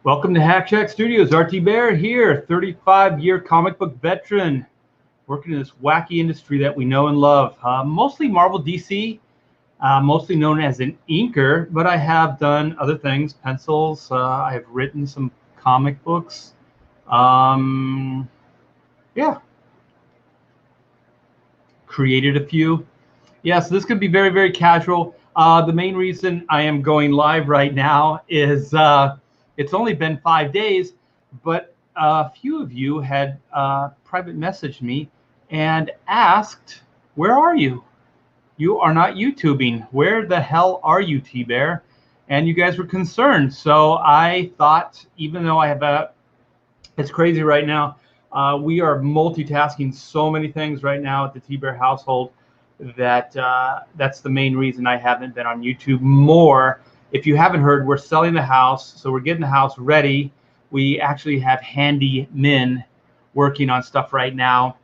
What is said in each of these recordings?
Welcome to Hack Shack Studios. RT Bear here, 35-year comic book veteran, working in this wacky industry that we know and love. Mostly Marvel DC, mostly known as an inker, but I have done other things, pencils. I have written some comic books. Yeah, created a few. Yeah, so this could be very, very casual. The main reason I am going live right now is it's only been 5 days, but a few of you had private messaged me and asked, where are you? You are not YouTubing. Where the hell are you, T-Bear? And you guys were concerned. So I thought, even though I have it's crazy right now, we are multitasking so many things right now at the T-Bear household that that's the main reason I haven't been on YouTube more. If you haven't heard, we're selling the house, so we're getting the house ready. We actually have handy men working on stuff right now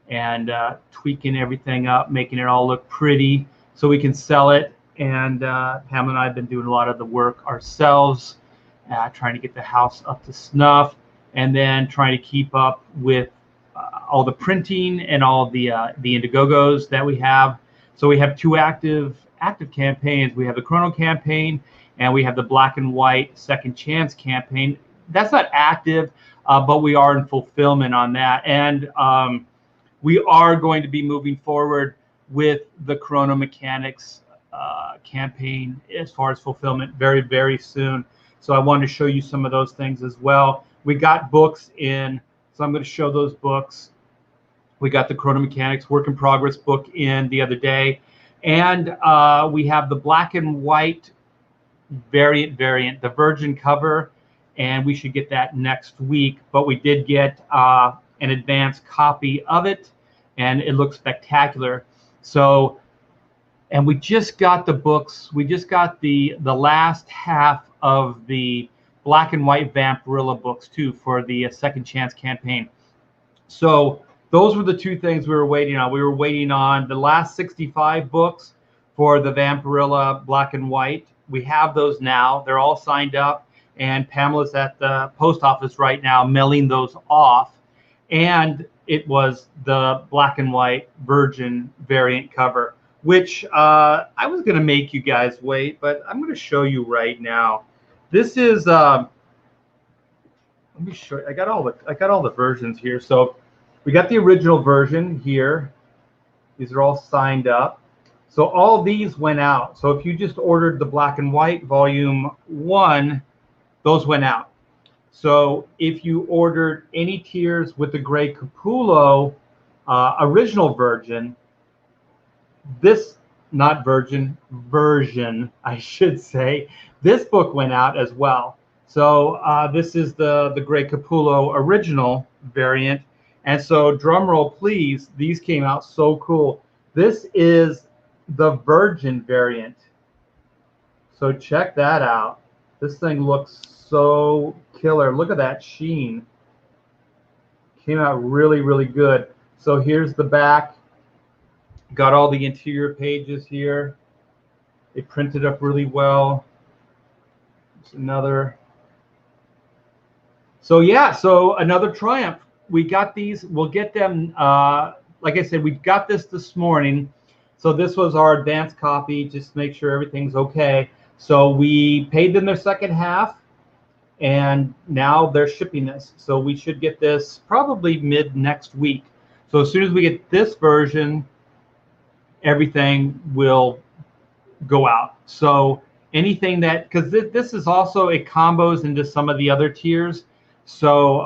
and tweaking everything up, making it all look pretty so we can sell it. And Pamela and I have been doing a lot of the work ourselves, trying to get the house up to snuff, and then trying to keep up with all the printing and all the Indiegogos that we have. So we have two active campaigns. We have the Chrono campaign and we have the Black and White Second Chance campaign. That's not active, but we are in fulfillment on that. And we are going to be moving forward with the Chrono Mechanics campaign as far as fulfillment very, very soon. So I wanted to show you some of those things as well. We got books in, so I'm going to show those books. We got the Chrono Mechanics work in progress book in the other day, and we have the Black and White variant, the Virgin cover, and we should get that next week. But we did get an advanced copy of it, and it looks spectacular. So, and we just got the books. We just got the last half of the Black and White Vampirilla books too for the Second Chance campaign. So those were the two things we were waiting on. We were waiting on the last 65 books for the Vampirilla Black and White. We have those now. They're all signed up, and Pamela's at the post office right now mailing those off. And it was the Black and White Virgin variant cover, which I was going to make you guys wait, but I'm going to show you right now. This is let me show you. I got all the versions here. So we got the original version here. These are all signed up. So all these went out. So if you just ordered the Black and White Volume 1, those went out. So if you ordered any tiers with the Gray Capullo original version, this, not virgin, version, I should say, this book went out as well. So this is the Gray Capullo original variant. And so drum roll, please. These came out so cool. This is the Virgin variant. So check that out. This thing looks so killer. Look at that sheen. Came out really, really good. So here's the back. Got all the interior pages here. They printed up really well. It's another. So yeah, so another triumph. We got these. We'll get them. Like I said, we got this morning. So this was our advanced copy, just to make sure everything's okay. So we paid them their second half, and now they're shipping this. So we should get this probably mid next week. So as soon as we get this version, everything will go out. So anything that, because this is also, it combos into some of the other tiers. So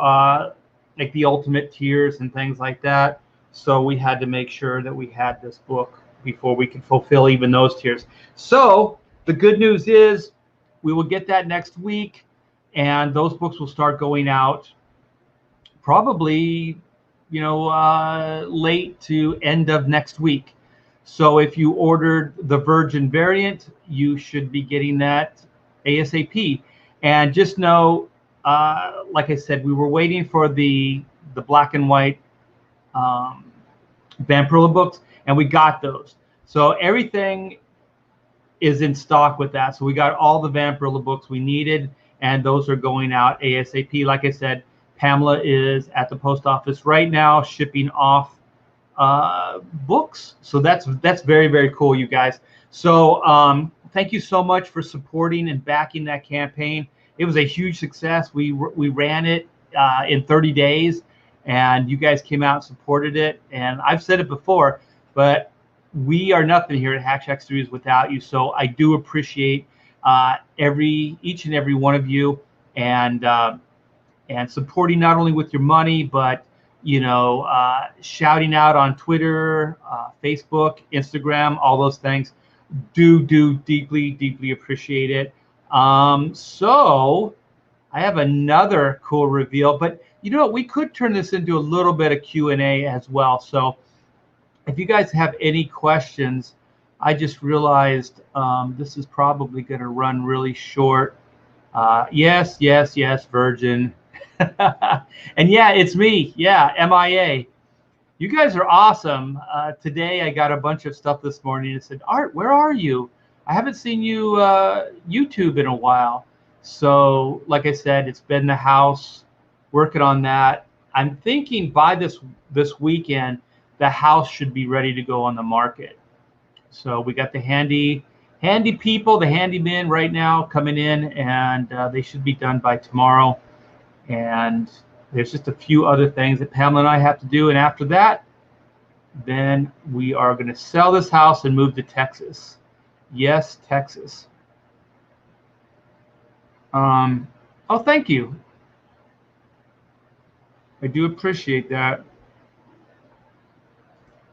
like the ultimate tiers and things like that. So we had to make sure that we had this book before we could fulfill even those tiers. So the good news is we will get that next week, and those books will start going out probably, you know, late to end of next week. So if you ordered the Virgin variant, you should be getting that ASAP. And just know, like I said, we were waiting for the Black and White Vampirilla books, and we got those. So everything is in stock with that. So we got all the Vampirilla books we needed, and those are going out ASAP. Like I said, Pamela is at the post office right now shipping off books. So that's very, very cool, you guys. So thank you so much for supporting and backing that campaign. It was a huge success. We ran it in 30 days, and you guys came out and supported it. And I've said it before, but we are nothing here at Hatch Studios without you. So I do appreciate each and every one of you, and supporting not only with your money, but shouting out on Twitter, Facebook, Instagram, all those things. Do deeply appreciate it. So I have another cool reveal, but you know what? We could turn this into a little bit of Q&A as well. So if you guys have any questions, I just realized this is probably going to run really short. Yes, Virgin. And yeah, it's me. Yeah, MIA. You guys are awesome. Today I got a bunch of stuff this morning and said, Art, where are you? I haven't seen you YouTube in a while. So like I said, it's been the house working on that. I'm thinking by this weekend, the house should be ready to go on the market. So we got the handy people, the handymen right now coming in, and they should be done by tomorrow. And there's just a few other things that Pamela and I have to do. And after that, then we are going to sell this house and move to Texas. Yes, Texas. Oh, thank you. I do appreciate that.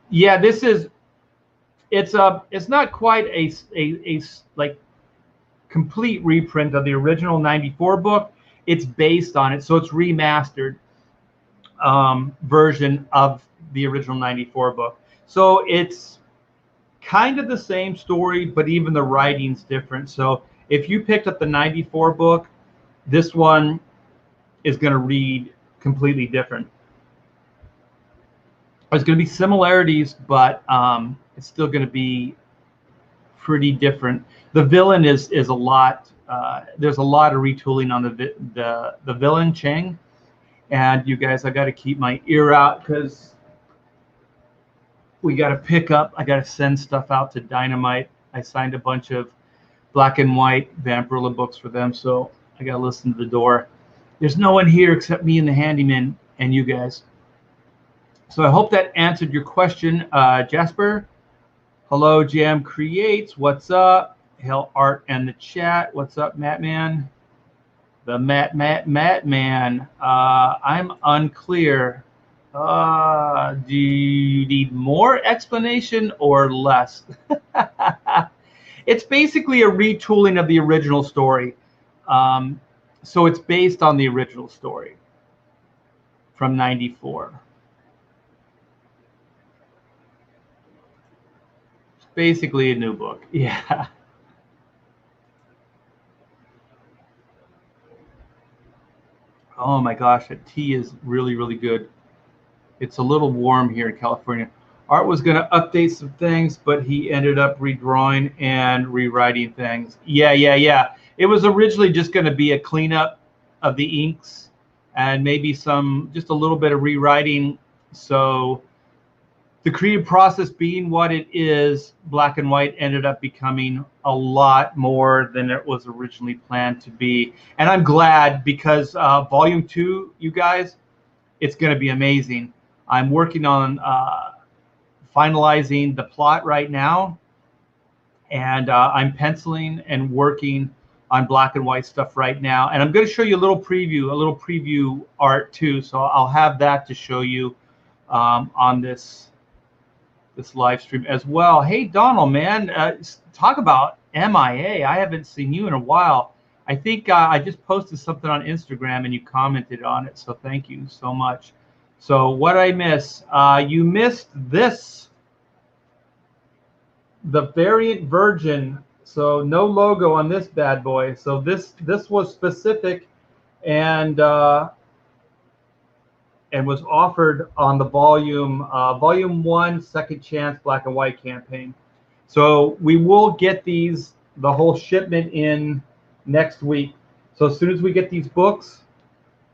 Yeah, this is, it's not quite a like complete reprint of the original 94 book. It's based on it, so it's remastered version of the original 94 book. So it's kind of the same story, but even the writing's different. So if you picked up the 94 book, this one is going to read completely different. There's going to be similarities, but it's still going to be pretty different. The villain is a lot. There's a lot of retooling on the villain Cheng, and you guys, I got to keep my ear out because we got to pick up. I got to send stuff out to Dynamite. I signed a bunch of black and white Vampirilla books for them, so I got to listen to the door. There's no one here except me and the handyman and you guys. So I hope that answered your question, Jasper. Hello, Jam Creates. What's up? Hell, Art and the chat. What's up, Mattman? The Mattman. I'm unclear. Do you need more explanation or less? It's basically a retooling of the original story. So it's based on the original story from 94. It's basically a new book. Yeah. Oh my gosh, that tea is really, really good. It's a little warm here in California. Art was going to update some things, but he ended up redrawing and rewriting things. Yeah. It was originally just going to be a cleanup of the inks and maybe just a little bit of rewriting. So the creative process being what it is, black and white ended up becoming a lot more than it was originally planned to be. And I'm glad because volume 2, you guys, it's going to be amazing. I'm working on finalizing the plot right now, and I'm penciling and working on black and white stuff right now. And I'm going to show you a little preview art too. So I'll have that to show you on this live stream as well. Hey, Donald, man, talk about MIA. I haven't seen you in a while. I think I just posted something on Instagram and you commented on it. So thank you so much. So what I miss? You missed this, the variant Virgin. So no logo on this bad boy. So this was specific and was offered on the volume 1 Second Chance black and white campaign. So we will get the whole shipment in next week. So as soon as we get these books,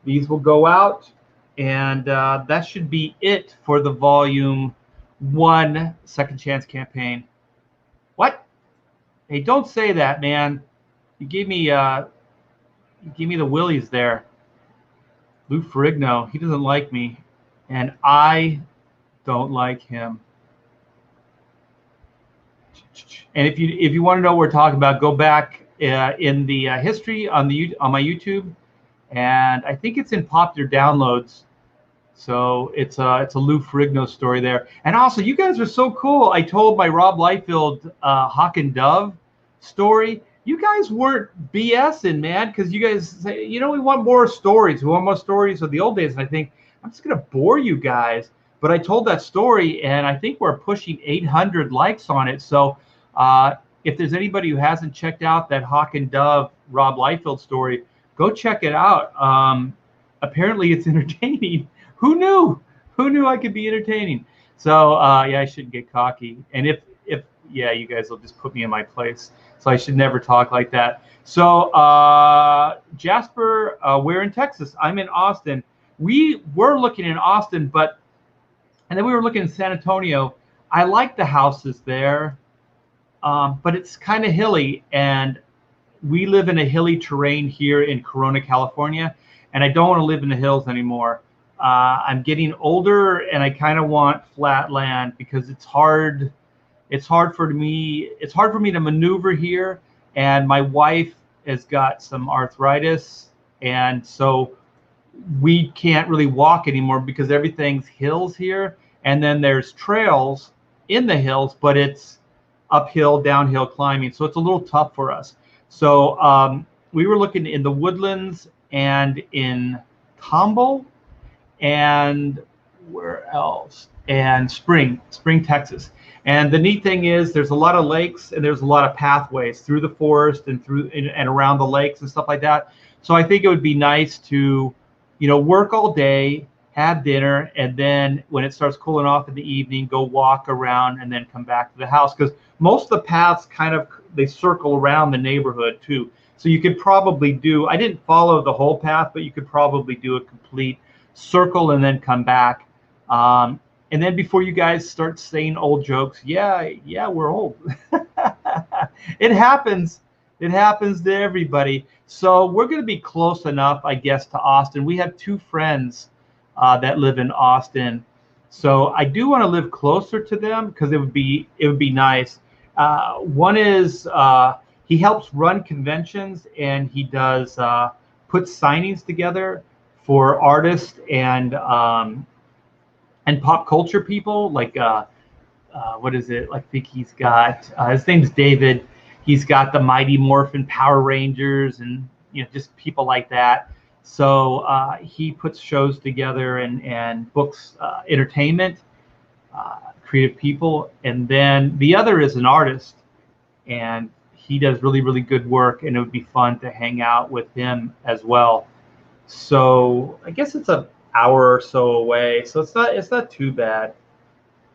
these will go out, and that should be it for the volume 1 Second Chance campaign. What? Hey, don't say that, man. You gave me the willies there. Lou Ferrigno, he doesn't like me, and I don't like him. And if you want to know what we're talking about, go back in the history on my YouTube, and I think it's in popular downloads. So it's a Lou Ferrigno story there. And also, you guys are so cool. I told my Rob Liefeld Hawk and Dove story. You guys weren't BSing, man, because you guys say, you know, we want more stories. We want more stories of the old days. And I think, I'm just going to bore you guys. But I told that story, and I think we're pushing 800 likes on it. So if there's anybody who hasn't checked out that Hawk and Dove Rob Liefeld story, go check it out. Apparently, it's entertaining. Who knew? Who knew I could be entertaining? So yeah, I shouldn't get cocky. And if yeah, you guys will just put me in my place. So I should never talk like that. So Jasper, we're in Texas. I'm in Austin. We were looking in Austin, and then we were looking in San Antonio. I like the houses there, but it's kind of hilly, and we live in a hilly terrain here in Corona, California, and I don't want to live in the hills anymore. I'm getting older, and I kind of want flat land because it's hard. It's hard for me to maneuver here, and my wife has got some arthritis, and so we can't really walk anymore because everything's hills here, and then there's trails in the hills, but it's uphill, downhill climbing, so it's a little tough for us. So we were looking in the Woodlands and in Tomball, and where else? And Spring, Texas. And the neat thing is there's a lot of lakes and there's a lot of pathways through the forest and through and around the lakes and stuff like that. So I think it would be nice to, you know, work all day, have dinner, and then when it starts cooling off in the evening, go walk around and then come back to the house. Because most of the paths they circle around the neighborhood too. So you could probably do, I didn't follow the whole path, but you could probably do a complete circle and then come back. And then before you guys start saying old jokes, yeah, we're old. It happens. It happens to everybody. So we're going to be close enough, I guess, to Austin. We have 2 friends that live in Austin. So I do want to live closer to them because it would be nice. One is he helps run conventions, and he does put signings together for artists and pop culture people, like what is it? I think he's got his name's David. He's got the Mighty Morphin Power Rangers, and you know, just people like that. So he puts shows together and books entertainment, creative people, and then the other is an artist, and he does really, really good work, and it would be fun to hang out with him as well. So I guess it's an hour or so away, so it's not too bad.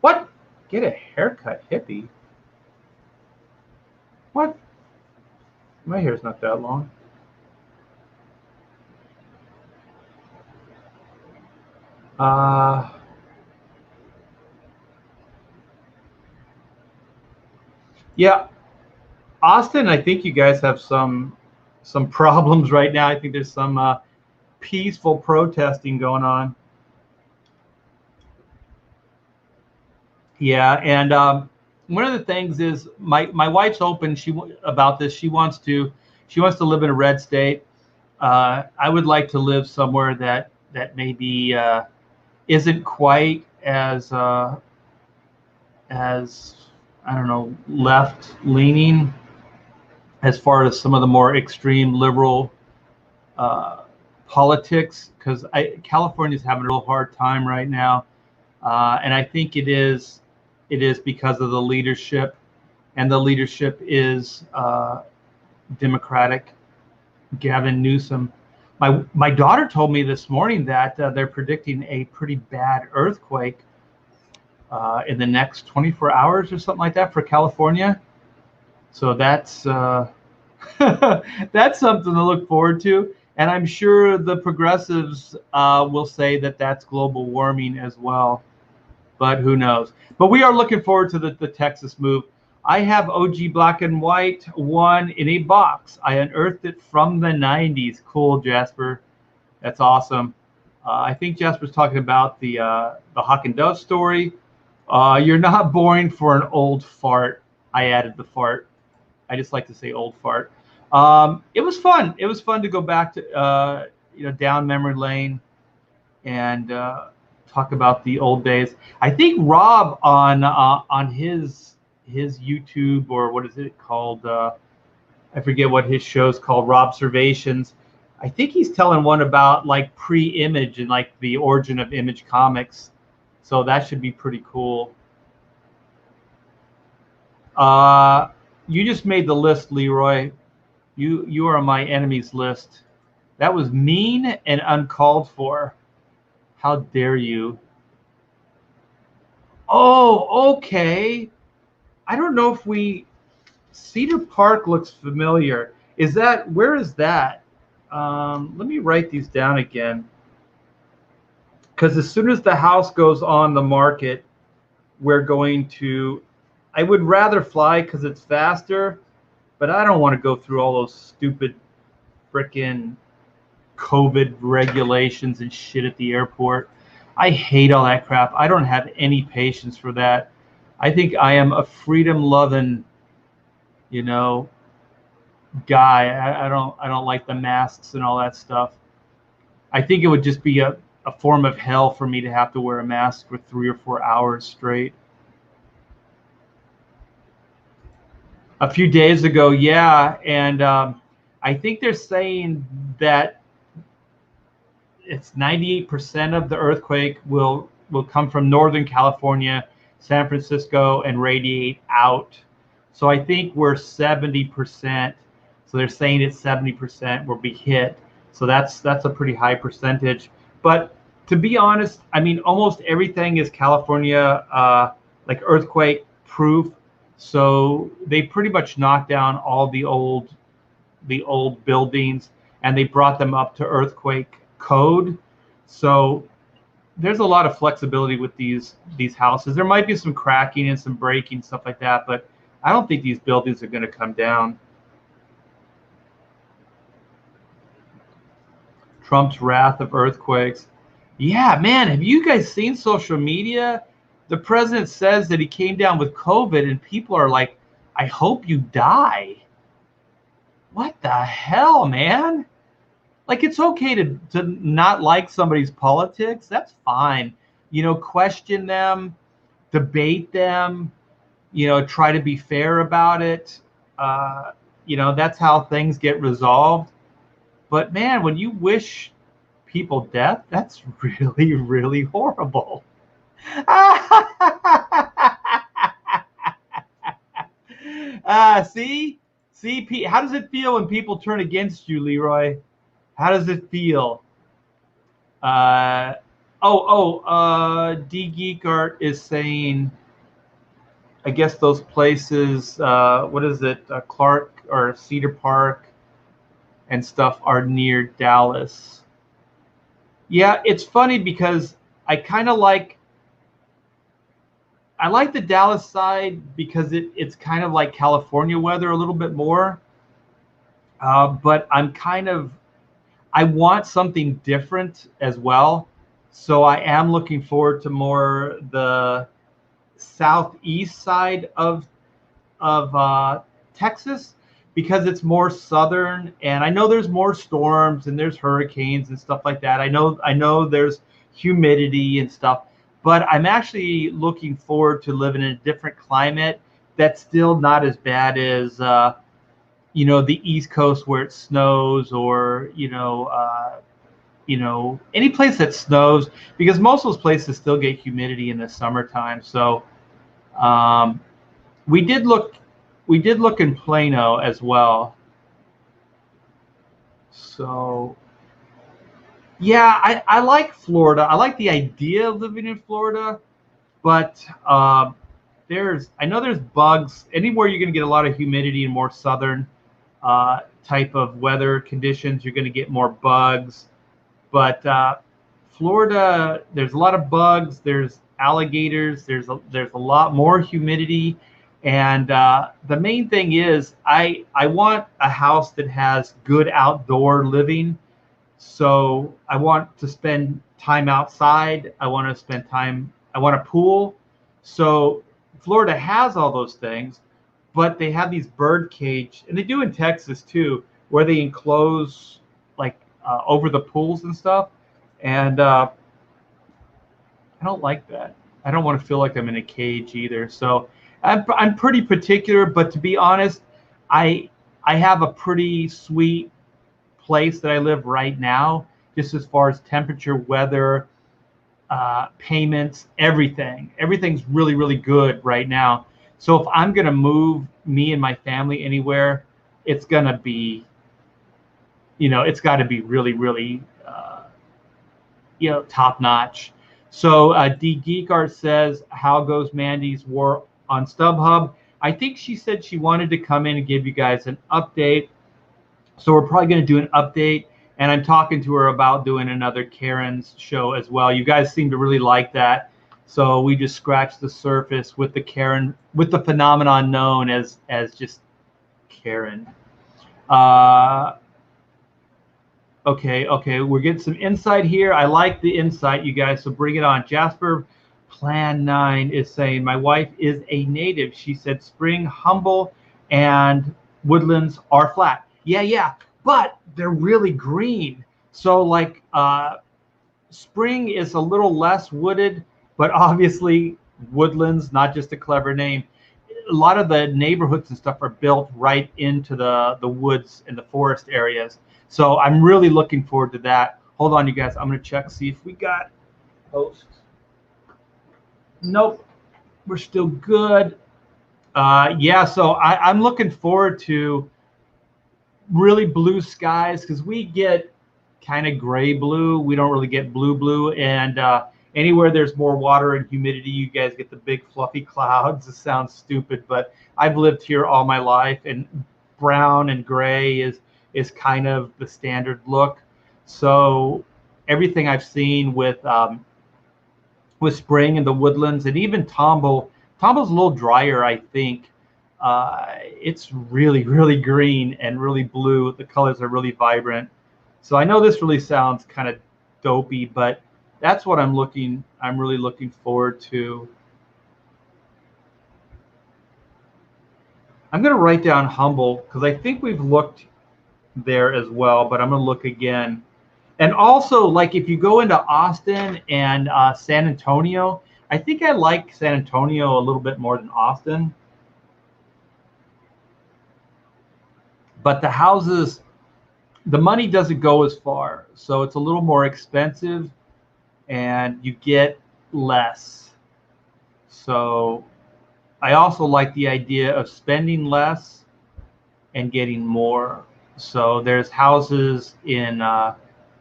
What? Get a haircut, hippie? What? My hair's not that long. Yeah, Austin, I think you guys have some problems right now. I think there's some peaceful protesting going on. Yeah, and one of the things is my wife's open about this. She wants to live in a red state. I would like to live somewhere that maybe isn't quite as I don't know, left leaning as far as some of the more extreme liberal politics, because California's having a real hard time right now, and I think it is because of the leadership, and the leadership is Democratic. Gavin Newsom. My daughter told me this morning that they're predicting a pretty bad earthquake in the next 24 hours or something like that for California. So that's That's something to look forward to. And I'm sure the progressives will say that that's global warming as well. But who knows? But we are looking forward to the Texas move. I have OG Black and White 1 in a box. I unearthed it from the 90s. Cool, Jasper. That's awesome. I think Jasper's talking about the Hawk and Dove story. You're not boring for an old fart. I added the fart. I just like to say old fart. It was fun. It was fun to go back to down memory lane and talk about the old days. I think Rob on his YouTube, or what is it called? I forget what his show's called. Robservations. I think he's telling one about like pre-Image and like the origin of Image Comics. So that should be pretty cool. You just made the list, Leroy. You are on my enemies list. That was mean and uncalled for. How dare you? Oh, okay. I don't know if Cedar Park looks familiar. Where is that? Let me write these down again. Because as soon as the house goes on the market, we're going to, I would rather fly because it's faster, but I don't want to go through all those stupid frickin' COVID regulations and shit at the airport. I hate all that crap. I don't have any patience for that. I think I am a freedom-loving, guy. I don't like the masks and all that stuff. I think it would just be a form of hell for me to have to wear a mask for 3 or 4 hours straight. A few days ago, yeah, and I think they're saying that it's 98% of the earthquake will come from Northern California, San Francisco, and radiate out. So I think we're 70%. So they're saying it's 70% will be hit. So that's a pretty high percentage. But to be honest, I mean, almost everything is California like earthquake proof. So they pretty much knocked down all the old buildings and they brought them up to earthquake code. So there's a lot of flexibility with these houses. There might be some cracking and some breaking, stuff like that, but I don't think these buildings are going to come down. Trump's wrath of earthquakes. Yeah, man, have you guys seen social media? The president says that he came down with COVID and people are like, I hope you die. What the hell, man? Like, it's okay to not like somebody's politics. That's fine. Question them, debate them, try to be fair about it. That's how things get resolved. But man, when you wish people death, that's really, really horrible. See, how does it feel when people turn against you, Leroy? How does it feel? D Geek Art is saying, I guess those places, what is it, Clark or Cedar Park and stuff are near Dallas. Yeah, it's funny because I like the Dallas side because it's kind of like California weather a little bit more. But I want something different as well. So I am looking forward to more the southeast side of Texas because it's more southern, and I know there's more storms and there's hurricanes and stuff like that. I know there's humidity and stuff, but I'm actually looking forward to living in a different climate that's still not as bad as the East Coast where it snows, or any place that snows, because most of those places still get humidity in the summertime. So we did look in Plano as well. So yeah, I like Florida. I like the idea of living in Florida, but I know there's bugs anywhere. You're going to get a lot of humidity and more southern. type of weather conditions. You're going to get more bugs. But Florida, there's a lot of bugs. There's alligators. There's a lot more humidity. And the main thing is I want a house that has good outdoor living. So I want to spend time outside. I want to spend time. I want a pool. So Florida has all those things, but they have these bird cage, and they do in Texas too, where they enclose like over the pools and stuff. And I don't like that. I don't want to feel like I'm in a cage either. So I'm pretty particular, but to be honest, I have a pretty sweet place that I live right now, just as far as temperature, weather, payments, everything. Everything's really, really good right now. So if I'm going to move me and my family anywhere, it's going to be, it's got to be really, really, top notch. So D Geek Art says, how goes Mandy's war on StubHub? I think she said she wanted to come in and give you guys an update. So we're probably going to do an update, and I'm talking to her about doing another Karen's show as well. You guys seem to really like that. So we just scratched the surface with the Karen, with the phenomenon known as just Karen. Okay, we're getting some insight here. I like the insight, you guys, so bring it on. Jasper Plan 9 is saying, my wife is a native. She said spring, humble, and woodlands are flat. Yeah, but they're really green. So like spring is a little less wooded, but obviously woodlands, not just a clever name. A lot of the neighborhoods and stuff are built right into the woods and the forest areas. So I'm really looking forward to that. Hold on, you guys. I'm going to check, see if we got posts. Nope, we're still good. Yeah, so I'm looking forward to really blue skies, because we get kind of gray blue. We don't really get blue. And anywhere there's more water and humidity, you guys get the big fluffy clouds. It sounds stupid, but I've lived here all my life, and brown and gray is kind of the standard look. So everything I've seen with spring and the woodlands, and even Tomball's a little drier, I think. It's really, really green and really blue. The colors are really vibrant. So I know this really sounds kind of dopey, but that's what I'm really looking forward to. I'm going to write down humble, because I think we've looked there as well, but I'm going to look again. And also, like, if you go into Austin and San Antonio, I think I like San Antonio a little bit more than Austin. But the houses, the money doesn't go as far. So it's a little more expensive, and you get less. So I also like the idea of spending less and getting more. So there's houses in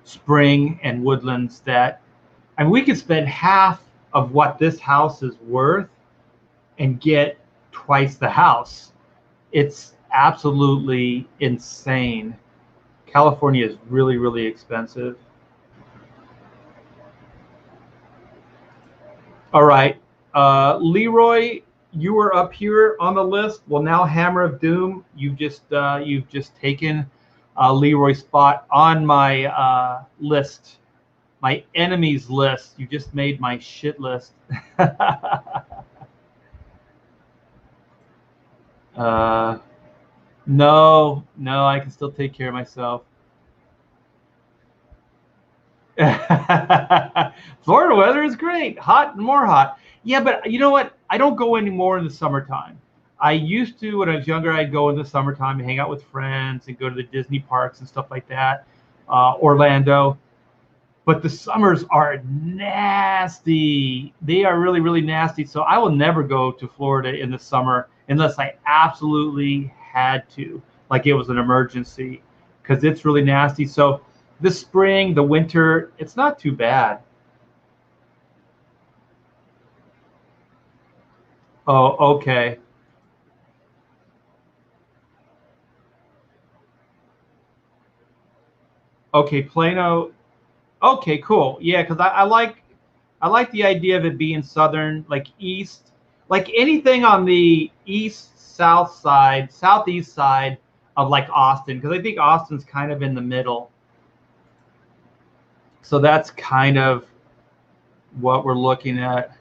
Spring and Woodlands that, I mean, we could spend half of what this house is worth and get twice the house. It's absolutely insane. California is really, really expensive. All right, Leroy, you were up here on the list. Well, now Hammer of Doom, you've just taken Leroy's spot on my list, my enemies list. You just made my shit list. No, I can still take care of myself. Florida weather is great, hot and more hot. Yeah, but you know what? I don't go anymore in the summertime. I used to, when I was younger, I'd go in the summertime and hang out with friends and go to the Disney parks and stuff like that, Orlando. But the summers are nasty. They are really, really nasty. So I will never go to Florida in the summer unless I absolutely had to, like it was an emergency, because it's really nasty. So this spring, the winter, it's not too bad. Oh, okay. Okay, Plano. Okay, cool. Yeah, because I like the idea of it being southern, like east, like anything on the east, south side, southeast side of like Austin, because I think Austin's kind of in the middle. So that's kind of what we're looking at.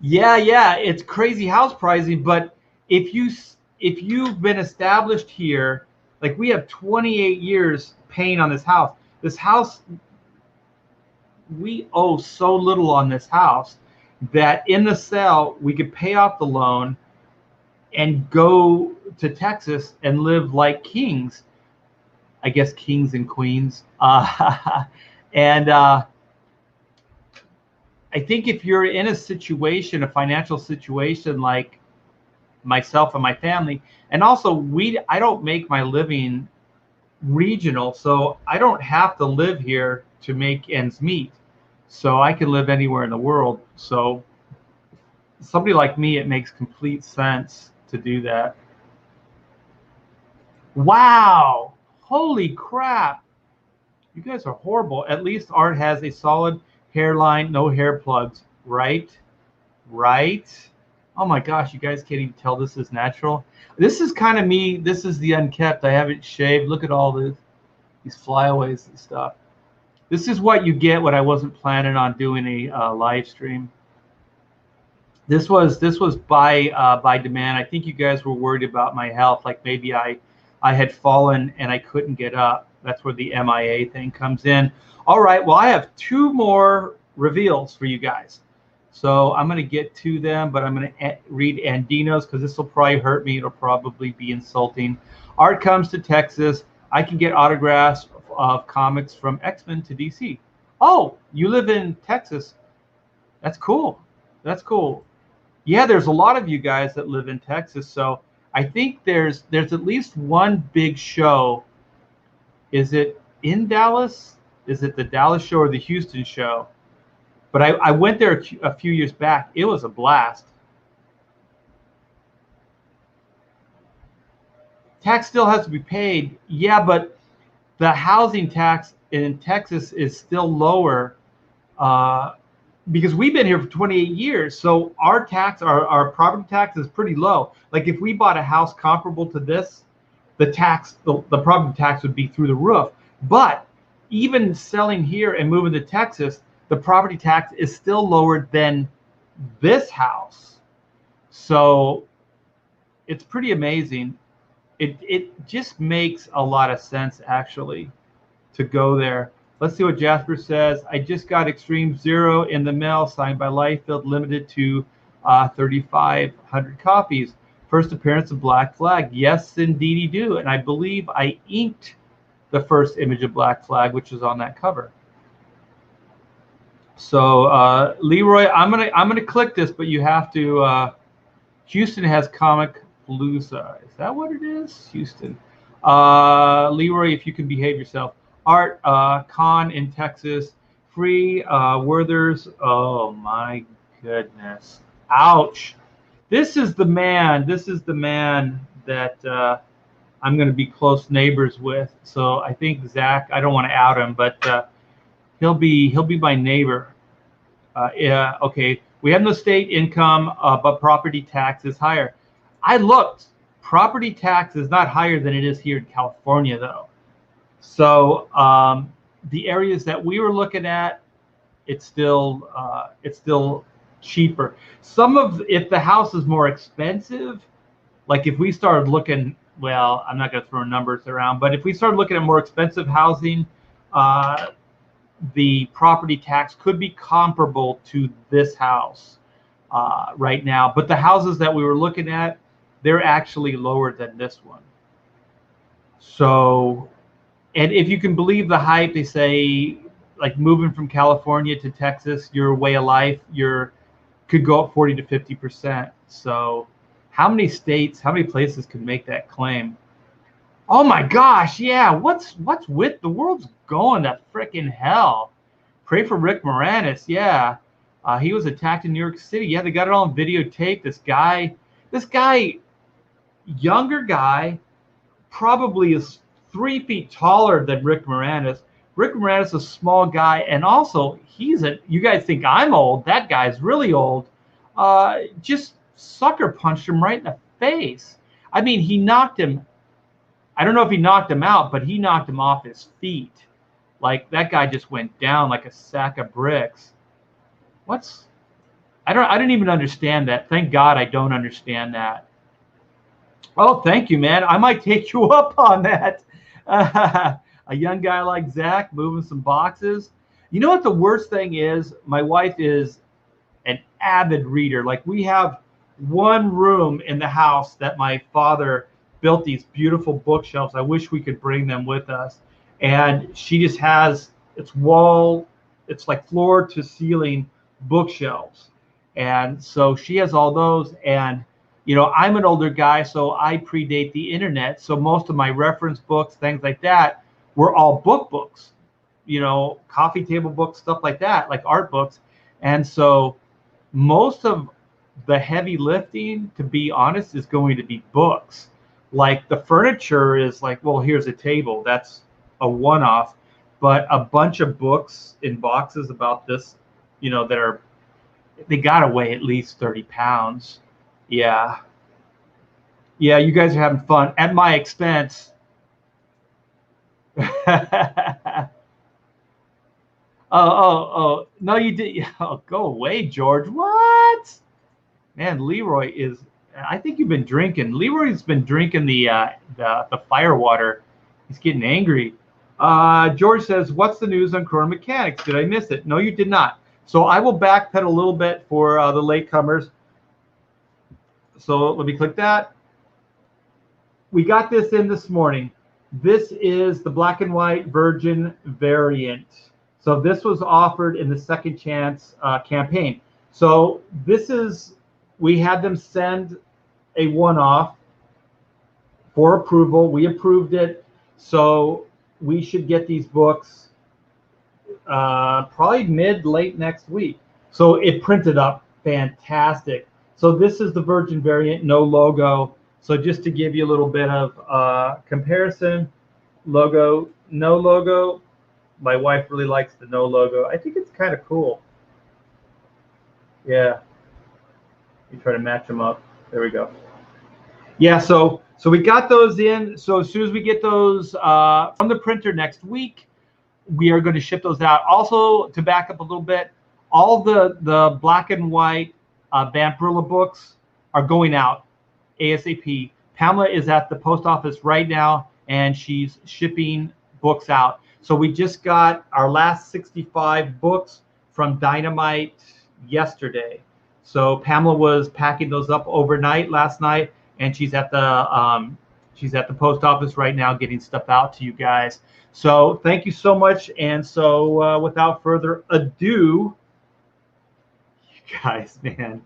Yeah, yeah, it's crazy house pricing, but if you've been established here, like we have 28 years paying on this house. This house, we owe so little on this house that in the sale we could pay off the loan and go to Texas and live like kings. I guess kings and queens. And I think if you're in a situation, a financial situation like myself and my family, and also I don't make my living regional, so I don't have to live here to make ends meet. So I can live anywhere in the world. So somebody like me, it makes complete sense to do that. Wow. Holy crap. You guys are horrible. At least Art has a solid hairline, no hair plugs. Right? Right? Oh my gosh, you guys can't even tell this is natural. This is kind of me. This is the unkept. I haven't shaved. Look at all these flyaways and stuff. This is what you get when I wasn't planning on doing a live stream. This was by demand. I think you guys were worried about my health, like maybe I had fallen and I couldn't get up. That's where the MIA thing comes in. All right, well, I have 2 more reveals for you guys. So I'm going to get to them, but I'm going to read Andino's because this will probably hurt me. It'll probably be insulting. Art comes to Texas. I can get autographs of comics from X-Men to DC. Oh, you live in Texas. That's cool. That's cool. Yeah, there's a lot of you guys that live in Texas. So I think there's at least one big show. Is it in Dallas? Is it the Dallas show or the Houston show? But I went there a few years back. It was a blast. Tax still has to be paid. Yeah, but the housing tax in Texas is still lower because we've been here for 28 years. So our tax, our property tax is pretty low. Like if we bought a house comparable to this, the property tax would be through the roof. But even selling here and moving to Texas, the property tax is still lower than this house. So it's pretty amazing. It just makes a lot of sense actually to go there. Let's see what Jasper says. I just got Extreme Zero in the mail, signed by Liefeld, limited to 3,500 copies. First appearance of Black Flag. Yes, indeed you do. And I believe I inked the first image of Black Flag, which is on that cover. So Leroy, I'm gonna click this, but you have to. Houston has Comic Palooza. Is that what it is? Houston. Leroy, if you can behave yourself. Art Con in Texas. Free Werther's. Oh my goodness. Ouch. This is the man. This is the man that I'm going to be close neighbors with. So I think Zach. I don't want to out him, but he'll be my neighbor. Yeah. Okay. We have no state income, but property tax is higher. I looked. Property tax is not higher than it is here in California, though. So the areas that we were looking at, it's still cheaper. If the house is more expensive, like if we started looking, well, I'm not going to throw numbers around, but if we started looking at more expensive housing, the property tax could be comparable to this house right now. But the houses that we were looking at, they're actually lower than this one. So, and if you can believe the hype, they say like moving from California to Texas, your way of life, could go up 40 to 50%. So how many states, how many places could make that claim? Oh my gosh, yeah. What's with the world's going to frickin' hell? Pray for Rick Moranis. Yeah, he was attacked in New York City. Yeah, they got it all on videotape. This guy younger guy, probably is 3 feet taller than Rick Moranis. Rick Moranis is a small guy, and also you guys think I'm old. That guy's really old. Just sucker punched him right in the face. I mean, he knocked him. I don't know if he knocked him out, but he knocked him off his feet. Like, that guy just went down like a sack of bricks. I don't even understand that. Thank God I don't understand that. Oh, thank you, man. I might take you up on that. A young guy like Zach moving some boxes. You know what the worst thing is? My wife is an avid reader. Like, we have one room in the house that my father built these beautiful bookshelves. I wish we could bring them with us. And she just has it's like floor to ceiling bookshelves. And so she has all those. And, you know, I'm an older guy, so I predate the internet. So most of my reference books, things like that, were all books, you know, coffee table books, stuff like that, like art books. And so most of the heavy lifting, to be honest, is going to be books. Like, the furniture is like, well, here's a table. That's a one-off. But a bunch of books in boxes about this, you know, they got to weigh at least 30 pounds. Yeah. Yeah, you guys are having fun at my expense. Oh, no, you did. Oh, go away, George. What? Man, Leroy is, I think you've been drinking. Leroy's been drinking the fire water. He's getting angry. George says, what's the news on Chrono Mechanics? Did I miss it? No, you did not. So I will backpedal a little bit for the latecomers. So let me click that. We got this in this morning. This is the black and white virgin variant. So this was offered in the Second Chance campaign. So we had them send a one-off for approval. We approved it. So we should get these books probably late next week. So it printed up fantastic. So this is the virgin variant, no logo. So just to give you a little bit of comparison, logo, no logo. My wife really likes the no logo. I think it's kind of cool. Yeah. You try to match them up. There we go. Yeah, so we got those in. So as soon as we get those from the printer next week, we are going to ship those out. Also, to back up a little bit, all the black and white Vampirilla books are going out ASAP. Pamela is at the post office right now, and she's shipping books out. So we just got our last 65 books from Dynamite yesterday. So Pamela was packing those up overnight last night, and she's at the post office right now getting stuff out to you guys. So thank you so much. And so without further ado, you guys, man,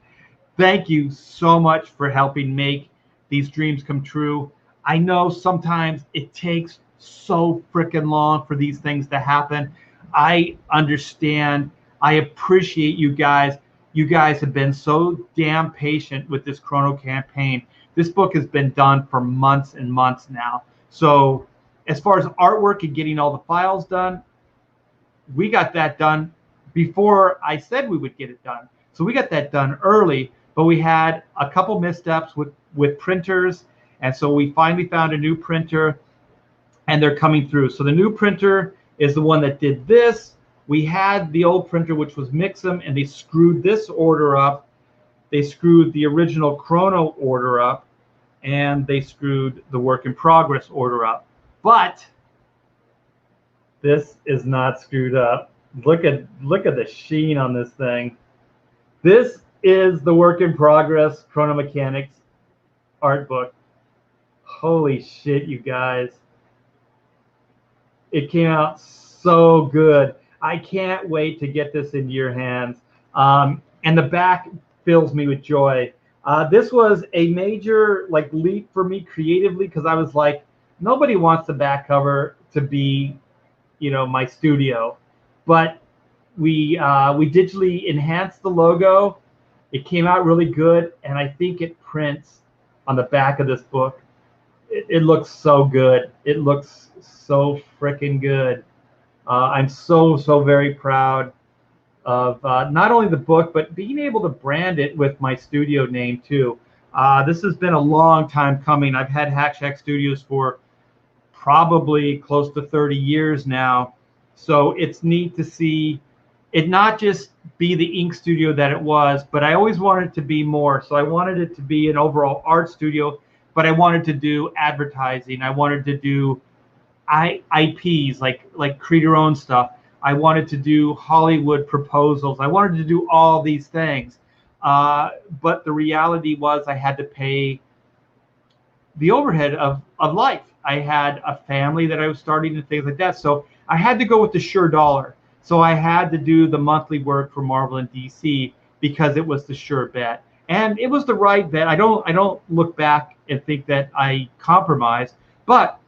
thank you so much for helping make these dreams come true. I know sometimes it takes so freaking long for these things to happen. I understand. I appreciate you guys. You guys have been so damn patient with this Chrono campaign. This book has been done for months and months now. So as far as artwork and getting all the files done, we got that done before I said we would get it done. So we got that done early, but we had a couple missteps with printers. And so we finally found a new printer, and they're coming through. So the new printer is the one that did this. We had the old printer, which was Mixum, and they screwed this order up. They screwed the original Chrono order up, and they screwed the work in progress order up. But this is not screwed up. Look at the sheen on this thing. This is the work in progress Chrono Mechanics art book. Holy shit, you guys. It came out so good. I can't wait to get this into your hands. And the back fills me with joy. This was a major leap for me creatively, because I was like, nobody wants the back cover to be, my studio. But we digitally enhanced the logo. It came out really good, and I think it prints on the back of this book. It looks so good. It looks so freaking good. I'm so very proud of not only the book, but being able to brand it with my studio name too. This has been a long time coming. I've had Hack Shack Studios for probably close to 30 years now. So it's neat to see it not just be the ink studio that it was, but I always wanted it to be more. So I wanted it to be an overall art studio, but I wanted to do advertising. I wanted to do IPs, like create your own stuff. I wanted to do Hollywood proposals. I wanted to do all these things. But the reality was I had to pay the overhead of life. I had a family that I was starting and things like that. So I had to go with the sure dollar. So I had to do the monthly work for Marvel and DC because it was the sure bet. And it was the right bet. I don't look back and think that I compromised, but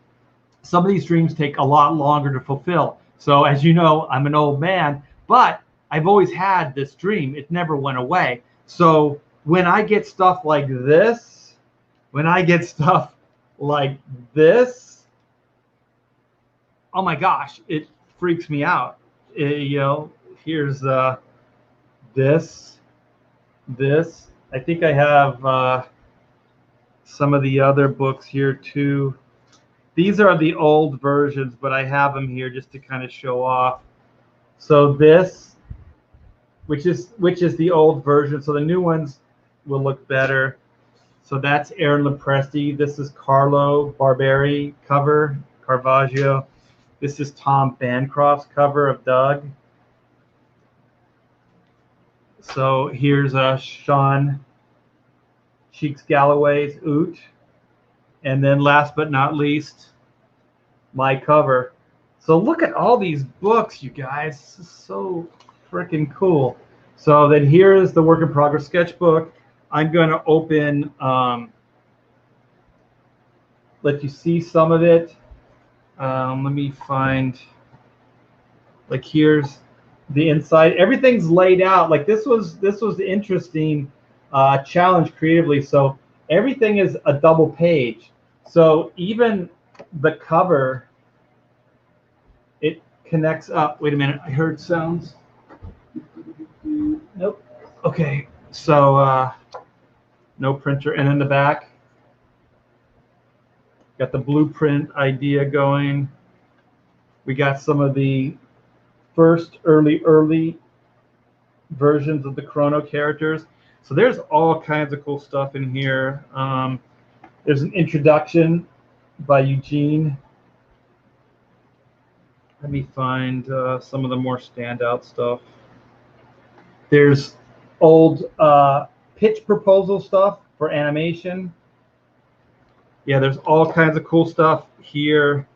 some of these dreams take a lot longer to fulfill. So as you know, I'm an old man, but I've always had this dream. It never went away. So when I get stuff like this, when I get stuff like this, oh my gosh, it freaks me out. You know, here's this. I think I have some of the other books here too. These are the old versions, but I have them here just to kind of show off. So this, which is the old version. So the new ones will look better. So that's Aaron Lopresti. This is Carlo Barberi cover, Caravaggio. This is Tom Bancroft's cover of Doug. So here's Sean Cheeks Galloway's Oot. And then last but not least, my cover. So look at all these books, you guys. This is so freaking cool. So then here is the work in progress sketchbook. I'm going to open, let you see some of it. Let me find, like here's the inside. Everything's laid out. Like this was the interesting challenge creatively. So everything is a double page. So even the cover, it connects up. Wait a minute, I heard sounds. Nope. Okay, so no printer. And in the back, got the blueprint idea going. We got some of the first early versions of the Chrono characters. So there's all kinds of cool stuff in here. There's an introduction by Eugene. Let me find some of the more standout stuff. There's old pitch proposal stuff for animation. Yeah, there's all kinds of cool stuff here.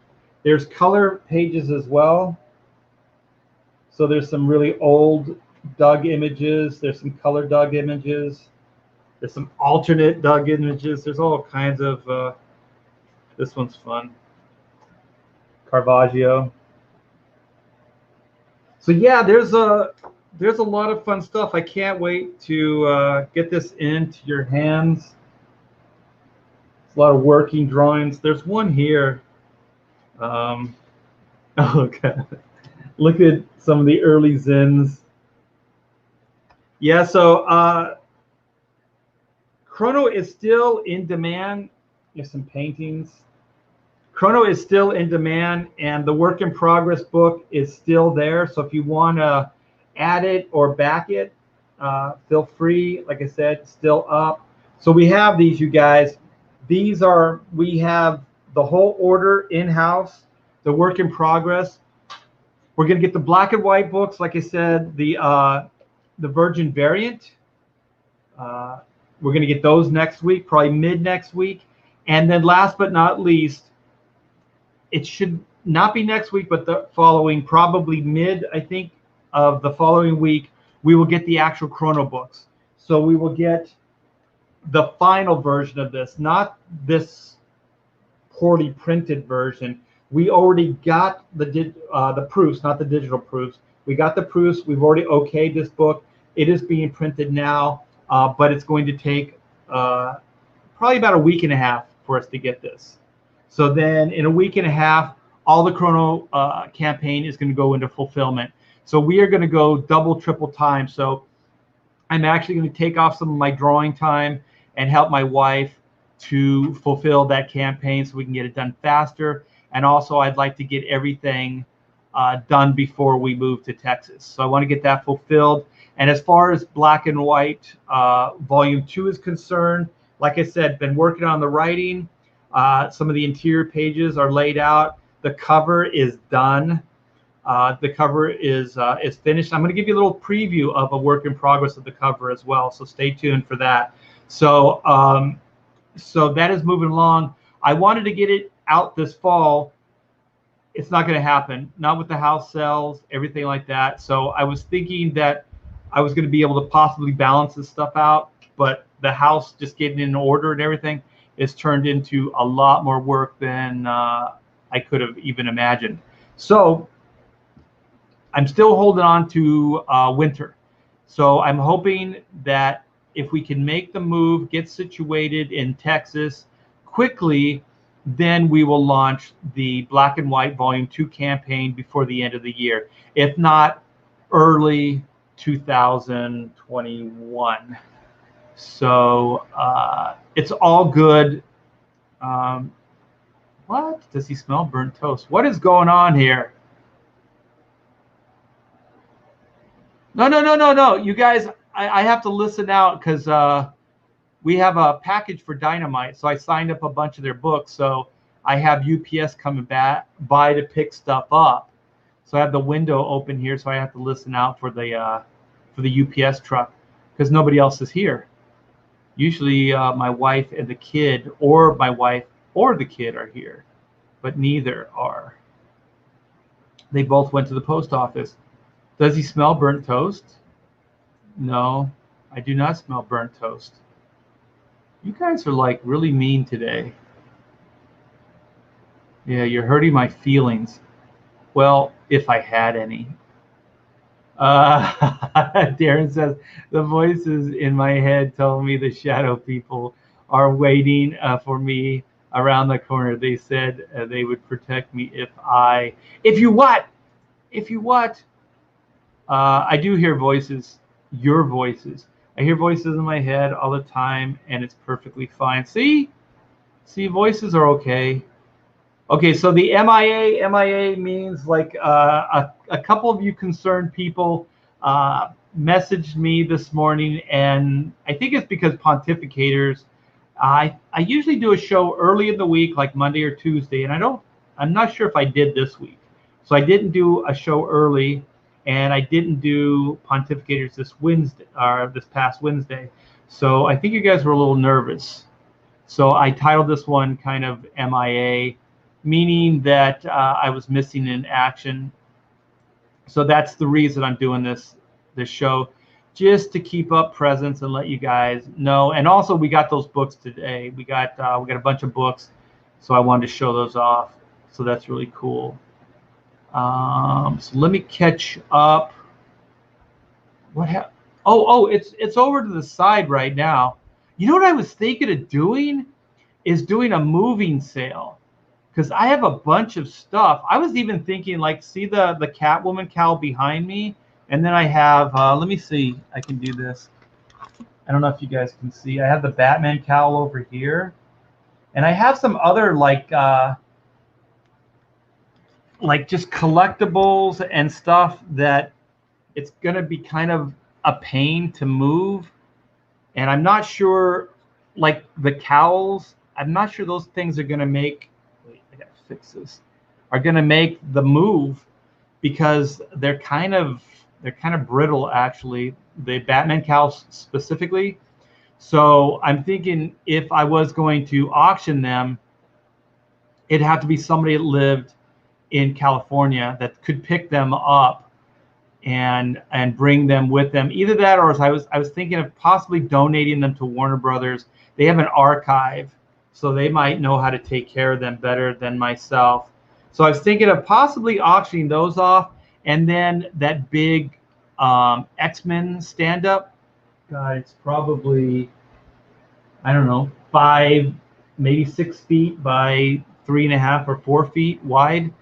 There's color pages as well. So there's some really old Doug images. There's some color Doug images. There's some alternate Doug images. There's all kinds of, this one's fun. Caravaggio. So yeah, there's a lot of fun stuff. I can't wait to get this into your hands. It's a lot of working drawings. There's one here. Oh god. Look at some of the early Zins. Yeah, so Chrono is still in demand. There's some paintings. Chrono is still in demand, and the work in progress book is still there. So if you want to add it or back it, feel free. Like I said, still up. So we have these, you guys. These are, we have the whole order in-house, the work in progress. We're going to get the black and white books, like I said, the Virgin variant. We're going to get those next week, probably mid next week. And then last but not least, it should not be next week, but the following, probably mid, I think, of the following week, we will get the actual Chrono books. So we will get the final version of this, not this poorly printed version. We already got the proofs, not the digital proofs. We got the proofs. We've already okayed this book. It is being printed now, but it's going to take probably about a week and a half for us to get this. So then in a week and a half, all the Chrono campaign is going to go into fulfillment. So we are going to go double, triple time. So I'm actually going to take off some of my drawing time and help my wife to fulfill that campaign so we can get it done faster. And also I'd like to get everything done before we move to Texas. So I want to get that fulfilled. And as far as Black and White Volume 2 is concerned, like I said, been working on the writing. Some of the interior pages are laid out. The cover is done. The cover is finished. I'm going to give you a little preview of a work in progress of the cover as well. So stay tuned for that. So so that is moving along. I wanted to get it out this fall. It's not going to happen. Not with the house sales, everything like that. So I was thinking that I was going to be able to possibly balance this stuff out, but the house just getting in order and everything is turned into a lot more work than I could have even imagined. So I'm still holding on to winter. So I'm hoping that if we can make the move, get situated in Texas quickly, then we will launch the Black and White Volume 2 campaign before the end of the year. If not, early 2021. So it's all good. What? Does he smell burnt toast? What is going on here? No. You guys, I have to listen out because we have a package for Dynamite. So I signed up a bunch of their books. So I have UPS coming by to pick stuff up. So I have the window open here. So I have to listen out for the UPS truck because nobody else is here. Usually my wife and the kid, or my wife or the kid are here, but neither are. They both went to the post office. Does he smell burnt toast? No, I do not smell burnt toast. You guys are like really mean today. Yeah, you're hurting my feelings. Well, if I had any. Darren says, the voices in my head told me the shadow people are waiting for me around the corner. They said they would protect me if you what? I do hear voices, your voices. I hear voices in my head all the time, and it's perfectly fine. See, voices are okay. Okay, so the MIA means like a couple of you concerned people messaged me this morning, and I think it's because pontificators. I usually do a show early in the week, like Monday or Tuesday, and I'm not sure if I did this week. So I didn't do a show early, and I didn't do pontificators this Wednesday or this past Wednesday. So I think you guys were a little nervous. So I titled this one kind of MIA, meaning that I was missing in action. So that's the reason I'm doing this show, just to keep up presence and let you guys know. And also, we got those books today. We got a bunch of books, so I wanted to show those off. So that's really cool. So let me catch up. Oh, it's over to the side right now. You know what I was thinking of doing is doing a moving sale, because I have a bunch of stuff. I was even thinking, like, see the Catwoman cowl behind me, and then I have let me see, I can do this. I don't know if you guys can see. I have the Batman cowl over here, and I have some other like just collectibles and stuff that it's gonna be kind of a pain to move. And I'm not sure, like the cowls, I'm not sure those things are gonna make, wait, I gotta fix this, are gonna make the move, because they're kind of brittle, actually, the Batman cowls specifically. So I'm thinking if I was going to auction them, it'd have to be somebody that lived in California that could pick them up and bring them with them. Either that, or I was thinking of possibly donating them to Warner Brothers. They have an archive, so they might know how to take care of them better than myself. So I was thinking of possibly auctioning those off, and then that big X-Men stand-up. God, it's probably, I don't know, 5, maybe 6 feet by 3.5 or 4 feet wide.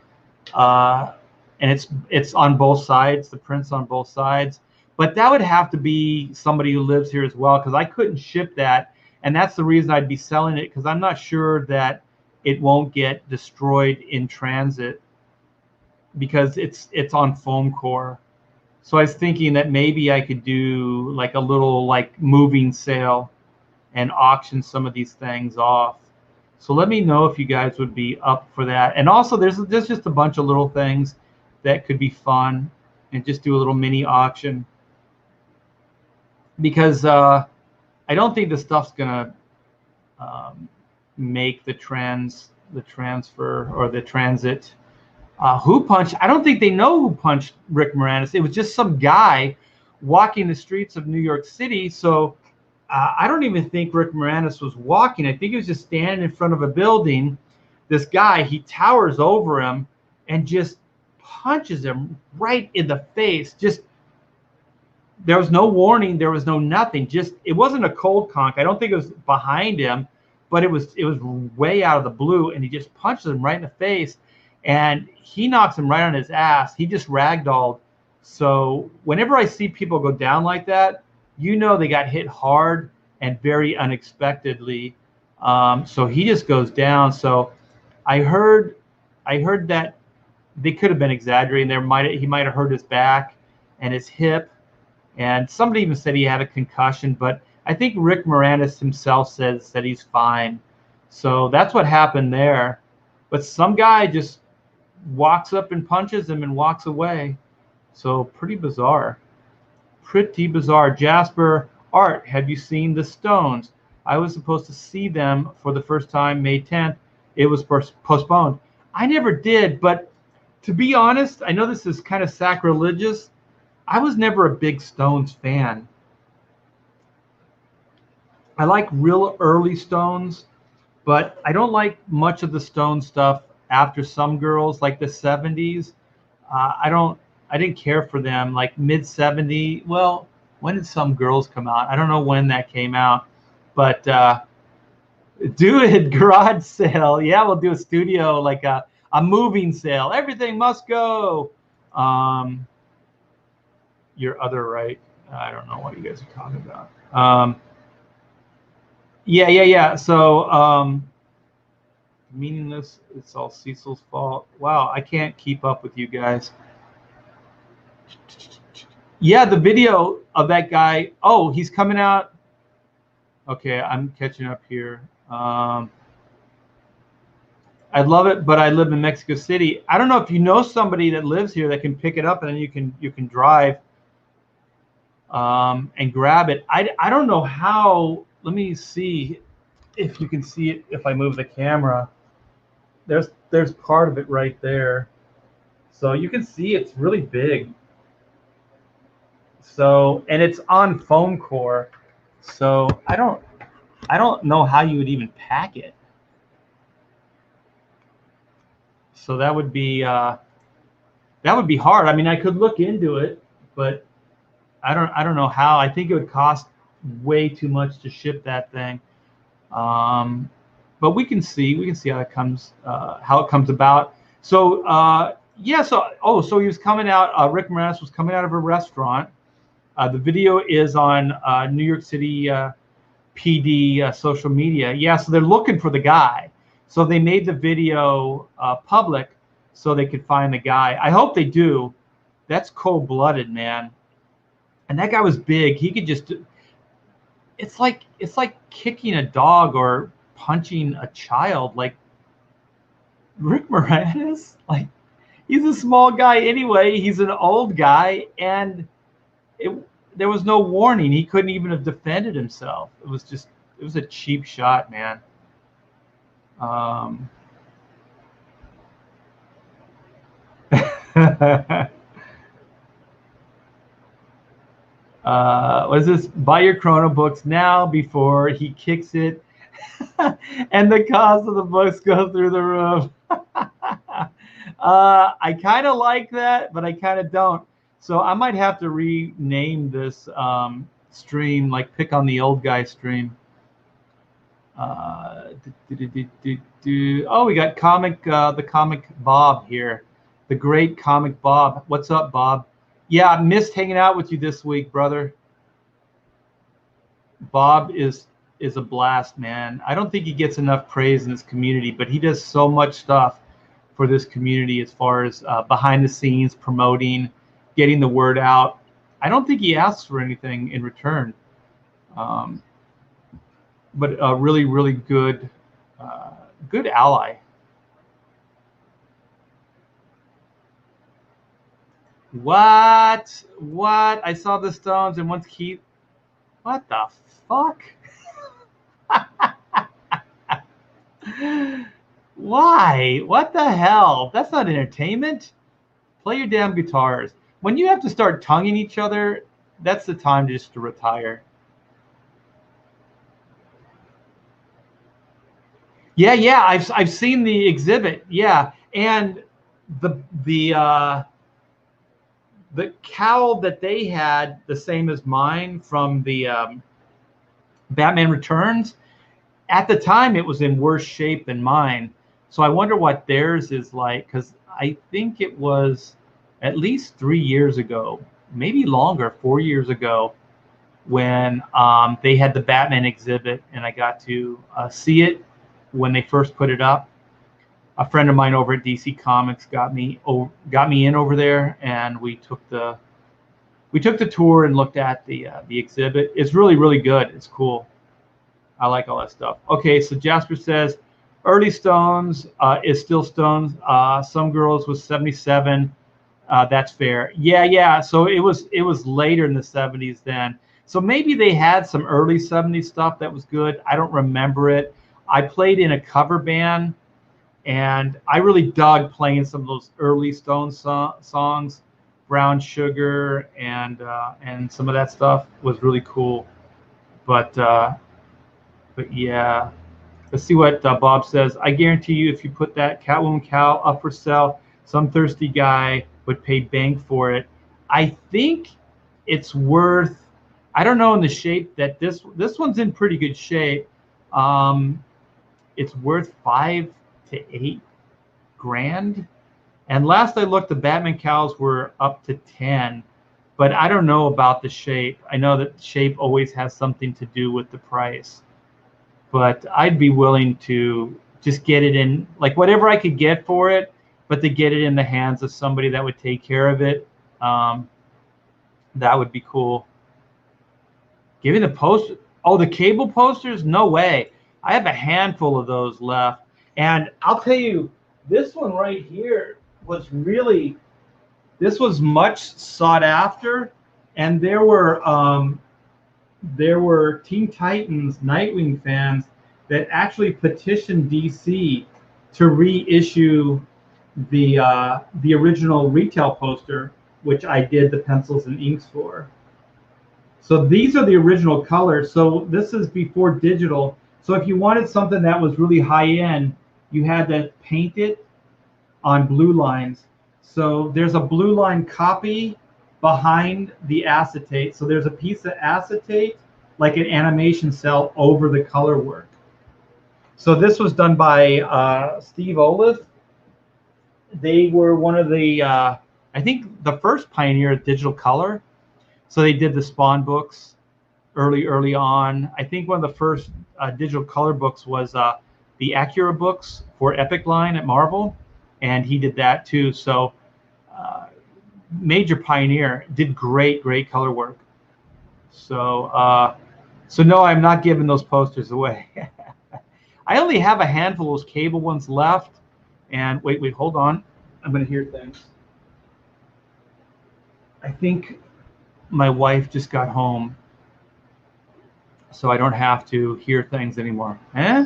Uh, and it's on both sides, the print's on both sides. But that would have to be somebody who lives here as well, because I couldn't ship that. And that's the reason I'd be selling it, because I'm not sure that it won't get destroyed in transit, because it's on foam core. So I was thinking that maybe I could do like a little like moving sale and auction some of these things off. So let me know if you guys would be up for that. And also there's just a bunch of little things that could be fun, and just do a little mini auction, because I don't think the stuff's gonna make the transfer or the transit. Who punched? I don't think they know who punched Rick Moranis. It was just some guy walking the streets of New York City. So I don't even think Rick Moranis was walking. I think he was just standing in front of a building. This guy, he towers over him and just punches him right in the face. Just, there was no warning. There was no nothing. Just, it wasn't a cold conk. I don't think it was behind him, but it was way out of the blue. And he just punches him right in the face. And he knocks him right on his ass. He just ragdolled. So whenever I see people go down like that, you know they got hit hard and very unexpectedly. So he just goes down. So I heard that they could have been exaggerating. He might have hurt his back and his hip, and somebody even said he had a concussion. But I think Rick Moranis himself says that he's fine. So that's what happened there. But some guy just walks up and punches him and walks away. So pretty bizarre. Pretty bizarre. Jasper Art, have you seen the Stones? I was supposed to see them for the first time May 10th. It was postponed. I never did, but to be honest, I know this is kind of sacrilegious. I was never a big Stones fan. I like real early Stones, but I don't like much of the Stones stuff after Some Girls, like the 70s. I didn't care for them, like mid 70s. Well, when did Some Girls come out? I don't know when that came out, but do it, garage sale. Yeah, we'll do a studio, like a moving sale. Everything must go. Your other right. I don't know what you guys are talking about. Yeah. So, meaningless. It's all Cecil's fault. Wow, I can't keep up with you guys. Yeah, the video of that guy. Oh, he's coming out. Okay, I'm catching up here. I'd love it, but I live in Mexico City. I don't know if you know somebody that lives here that can pick it up, and then you can drive and grab it. I don't know how. Let me see if you can see it if I move the camera. There's part of it right there, so you can see it's really big. So, and it's on foam core, so I don't know how you would even pack it. So that would be hard. I mean, I could look into it, but I don't know how. I think it would cost way too much to ship that thing. But we can see how it comes about. So yeah. So he was coming out. Rick Moranis was coming out of a restaurant. The video is on New York City PD social media. Yeah, so they're looking for the guy. So they made the video public so they could find the guy. I hope they do. That's cold-blooded, man. And that guy was big. He could just. It's like kicking a dog or punching a child. Like Rick Moranis, like he's a small guy anyway. He's an old guy, and there was no warning. He couldn't even have defended himself. It was a cheap shot, man. What is this? Buy your Chrono books now before he kicks it and the cost of the books go through the roof. I kind of like that, but I kind of don't. So I might have to rename this stream, like Pick on the Old Guy stream. Oh, we got the comic Bob here, the great comic Bob. What's up, Bob? Yeah, I missed hanging out with you this week, brother. Bob is a blast, man. I don't think he gets enough praise in this community, but he does so much stuff for this community as far as behind the scenes, promoting, getting the word out. I don't think he asks for anything in return, but a really, really good, good ally. What? What? I saw the stones and once Keith. What the fuck? Why? What the hell? That's not entertainment. Play your damn guitars. When you have to start tonguing each other, that's the time just to retire. Yeah, yeah, I've seen the exhibit. Yeah, and the cowl that they had, the same as mine from the Batman Returns. At the time, it was in worse shape than mine. So I wonder what theirs is like, because I think it was at least 3 years ago, maybe longer, 4 years ago, when they had the Batman exhibit, and I got to see it when they first put it up. A friend of mine over at DC Comics got me in over there, and we took the tour and looked at the exhibit. It's really, really good. It's cool. I like all that stuff. Okay, so Jasper says, early Stones is still Stones. Some Girls was 77. That's fair. Yeah, yeah. So it was later in the 70s then. So maybe they had some early 70s stuff that was good. I don't remember it. I played in a cover band, and I really dug playing some of those early Stones songs. Brown Sugar and some of that stuff was really cool. But yeah, let's see what Bob says. I guarantee you, if you put that Catwoman cowl up for sale, some thirsty guy would pay bank for it. I think it's worth. I don't know in the shape that this one's in pretty good shape. It's worth $5 to $8 grand. And last I looked, the Batman cowls were up to 10. But I don't know about the shape. I know that shape always has something to do with the price. But I'd be willing to just get it in, like whatever I could get for it, but to get it in the hands of somebody that would take care of it, that would be cool. Giving the poster, oh, the cable posters? No way. I have a handful of those left. And I'll tell you, this one right here was really, this was much sought after. And there were Teen Titans Nightwing fans that actually petitioned DC to reissue the original retail poster, which I did the pencils and inks for. So these are the original colors. So this is before digital. So if you wanted something that was really high end, you had to paint it on blue lines. So there's a blue line copy behind the acetate. So there's a piece of acetate, like an animation cell, over the color work. So this was done by Steve Olive. They were one of the, I think, the first pioneer of digital color. So they did the Spawn books early on. I think one of the first digital color books was the Acura books for Epic Line at Marvel, and he did that too. So major pioneer, did great color work. So so no, I'm not giving those posters away. I only have a handful of those cable ones left. And wait, hold on. I'm gonna hear things. I think my wife just got home, so I don't have to hear things anymore. Eh?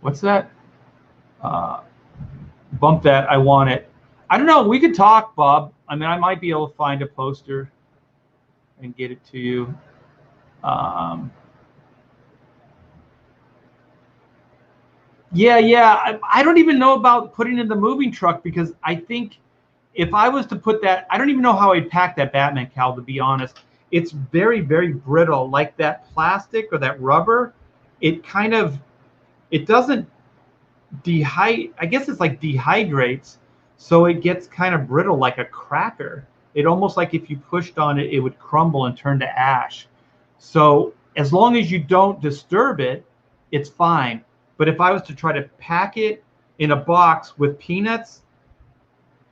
What's that? Bump that. I want it. I don't know. We could talk, Bob. I mean, I might be able to find a poster and get it to you. Yeah. I don't even know about putting it in the moving truck, because I think if I was to put that, I don't even know how I'd pack that Batman cowl, to be honest. It's very brittle, like that plastic or that rubber. It kind of it doesn't I guess it's like dehydrates, so it gets kind of brittle like a cracker. It almost like if you pushed on it, it would crumble and turn to ash. So as long as you don't disturb it, it's fine. But if I was to try to pack it in a box with peanuts,